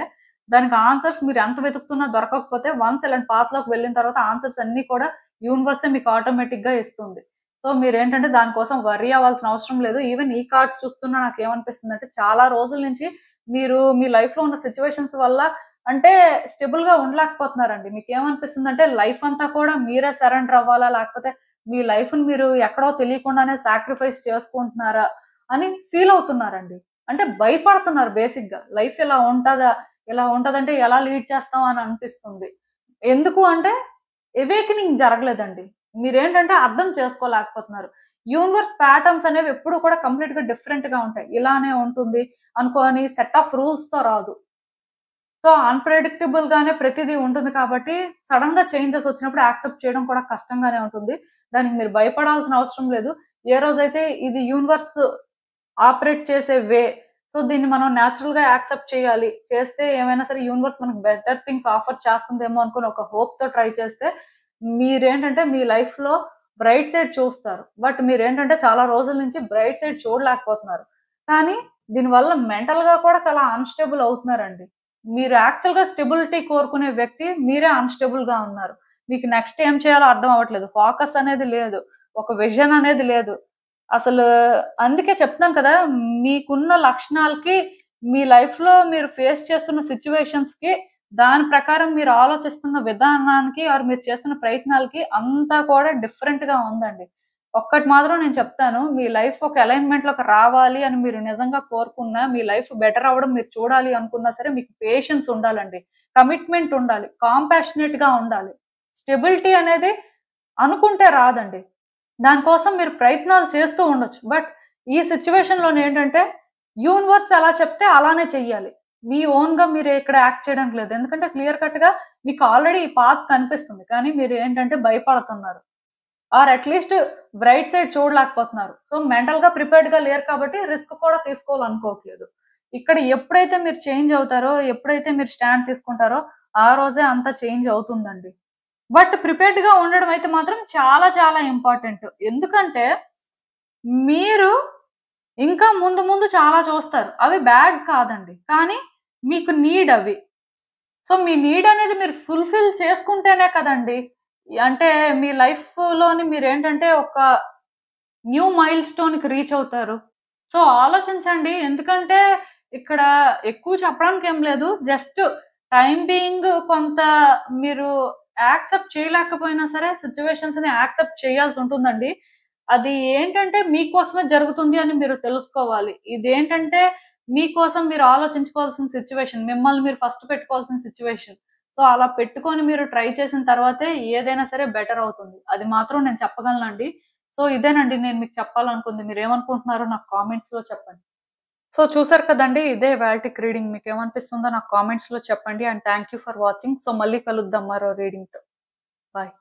దానికి ఆన్సర్స్ మీరు ఎంత వెతుకుతున్నా దొరకకపోతే వన్స్ ఇలాంటి పాత్‌లోకి వెళ్ళిన తర్వాత ఆన్సర్స్ అన్నీ కూడా యూనివర్సే మీకు ఆటోమేటిక్‌గా ఇస్తుంది. సో, మీరేంటంటే దాని కోసం వర్రీ అవ్వాల్సిన అవసరం లేదు. ఈవెన్ ఈ కార్డ్స్ చూస్తున్నా నాకేమనిపిస్తుందంటే చాలా రోజుల నుంచి మీరు మీ లైఫ్‌లో ఉన్న సిట్యుయేషన్స్ వల్ల అంటే స్టేబుల్‌గా ఉండలేకపోతున్నారండి. మీకేమనిపిస్తుందంటే లైఫ్ అంతా కూడా మీరే సరెండర్ అవ్వాలా? లేకపోతే మీ లైఫ్‌ని మీరు ఎక్కడో తెలియకుండానే సాక్రిఫైస్ చేసుకుంటున్నారా? అని ఫీల్ అవుతున్నారండి. అంటే భయపడుతున్నారు బేసిక్‌గా. లైఫ్ ఇలా ఉంటదా? ఇలా ఉంటదంటే ఎలా లీడ్ చేస్తాం అని అనిపిస్తుంది. ఎందుకు అంటే అవేకెనింగ్ జరగలేదండి. మీరేంటంటే అర్థం చేసుకోలేకపోతున్నారు. యూనివర్స్ ప్యాటర్న్స్ అనేవి ఎప్పుడు కూడా కంప్లీట్‌గా డిఫరెంట్‌గా ఉంటాయి. ఇలానే ఉంటుంది అనుకోని సెట్ ఆఫ్ రూల్స్‌తో రాదు. సో, అన్‌ప్రెడిక్టబుల్ గానే ప్రతిదీ ఉంటుంది కాబట్టి, సడెన్‌గా చేంజెస్ వచ్చినప్పుడు యాక్సెప్ట్ చేయడం కూడా కష్టంగానే ఉంటుంది. దానికి మీరు భయపడాల్సిన అవసరం లేదు. ఏ రోజైతే ఇది యూనివర్స్ ఆపరేట్ చేసే వే. సో, దీన్ని మనం నేచురల్‌గా యాక్సెప్ట్ చేయాలి. చేస్తే ఏమైనా సరే యూనివర్స్ మనకు బెటర్ థింగ్స్ ఆఫర్ చేస్తుందేమో అనుకుని ఒక హోప్‌తో ట్రై చేస్తే, మీరేంటంటే మీ లైఫ్‌లో బ్రైట్ సైడ్ చూస్తారు. బట్ మీరేంటంటే చాలా రోజుల నుంచి బ్రైట్ సైడ్ చూడలేకపోతున్నారు. కానీ దీనివల్ల మెంటల్‌గా కూడా చాలా అన్‌స్టేబుల్ అవుతున్నారండి. మీరు యాక్చువల్‌గా స్టెబిలిటీ కోరుకునే వ్యక్తి మీరే అన్‌స్టేబుల్‌గా ఉన్నారు. మీకు నెక్స్ట్ ఏం చేయాలో అర్థం అవ్వట్లేదు. ఫోకస్ అనేది లేదు. ఒక విజన్ అనేది లేదు. అసలు అందుకే చెప్తున్నాను కదా! మీకున్న లక్షణాలకి, మీ లైఫ్‌లో మీరు ఫేస్ చేస్తున్న సిట్యుయేషన్స్‌కి దాని ప్రకారం మీరు ఆలోచిస్తున్న విధానానికి మీరు చేస్తున్న ప్రయత్నాలకి అంతా కూడా డిఫరెంట్ గా ఉందండి. ఒక్కటి మాత్రం నేను చెప్తాను, మీ లైఫ్ ఒక అలైన్మెంట్ లోకి రావాలి అని మీరు నిజంగా కోరుకున్నా, మీ లైఫ్ బెటర్ అవ్వడం మీరు చూడాలి అనుకున్నా సరే, మీకు పేషెన్స్ ఉండాలండి, కమిట్మెంట్ ఉండాలి, కాంపాషనేట్ గా ఉండాలి. స్టెబిలిటీ అనేది అనుకుంటే రాదండి. దానికోసం మీరు ప్రయత్నాలు చేస్తూ ఉండొచ్చు. బట్ ఈ సిట్యుయేషన్ లోనే ఏంటంటే, యూనివర్స్ ఎలా చెప్తే అలానే చెయ్యాలి. మీ ఓన్ గా మీరు ఇక్కడ యాక్ట్ చేయడానికి లేదు. ఎందుకంటే క్లియర్ కట్ గా మీకు ఆల్రెడీ ఈ పాత్ కనిపిస్తుంది. కానీ మీరు ఏంటంటే భయపడుతున్నారు. ఆర్ అట్లీస్ట్ బ్రైట్ సైడ్ చూడలేకపోతున్నారు. సో మెంటల్ గా ప్రిపేర్డ్ గా లేరు కాబట్టి రిస్క్ కూడా తీసుకోవాలనుకోవట్లేదు. ఇక్కడ ఎప్పుడైతే మీరు చేంజ్ అవుతారో, ఎప్పుడైతే మీరు స్టాండ్ తీసుకుంటారో ఆ రోజే అంతా చేంజ్ అవుతుందండి. బట్ ప్రిపేర్డ్ గా ఉండడం అయితే మాత్రం చాలా చాలా ఇంపార్టెంట్. ఎందుకంటే మీరు ఇంకా ముందు ముందు చాలా చూస్తారు. అవి బ్యాడ్ కాదండి. కానీ మీకు నీడ్ అవి. సో మీ నీడ్ అనేది మీరు ఫుల్‌ఫిల్ చేసుకుంటేనే కదండీ! అంటే మీ లైఫ్‌లోని మీరేంటంటే ఒక న్యూ మైల్‌స్టోన్‌కి రీచ్ అవుతారు. సో ఆలోచించండి. ఎందుకంటే ఇక్కడ ఎక్కువ చెప్పడానికి ఏం లేదు. జస్ట్ టైమ్ బీయింగ్ కొంత మీరు యాక్సెప్ట్ చేయలేకపోయినా సరే సిట్యుయేషన్స్‌ని యాక్సెప్ట్ చేయాల్సి ఉంటుందండి. అది ఏంటంటే మీకోసమే జరుగుతుంది అని మీరు తెలుసుకోవాలి. ఇదేంటంటే మీకోసం మీరు ఆలోచించుకోవాల్సిన సిట్యుయేషన్. మిమ్మల్ని మీరు ఫస్ట్ పెట్టుకోవాల్సిన సిట్యుయేషన్. సో అలా పెట్టుకొని మీరు ట్రై చేసిన తర్వాతే ఏదైనా సరే బెటర్ అవుతుంది. అది మాత్రం నేను చెప్పగలనండి. సో ఇదేనండి నేను మీకు చెప్పాలనుకుంది. మీరేమనుకుంటున్నారో నాకు కామెంట్స్‌లో చెప్పండి. సో చూసారు కదండీ! ఇదే ఇవాల్టికి రీడింగ్. మీకేమనిపిస్తుందో నాకు కామెంట్స్‌లో చెప్పండి. And thank you for watching. So మళ్ళీ కలుద్దాం మరో రీడింగ్‌తో. బాయ్.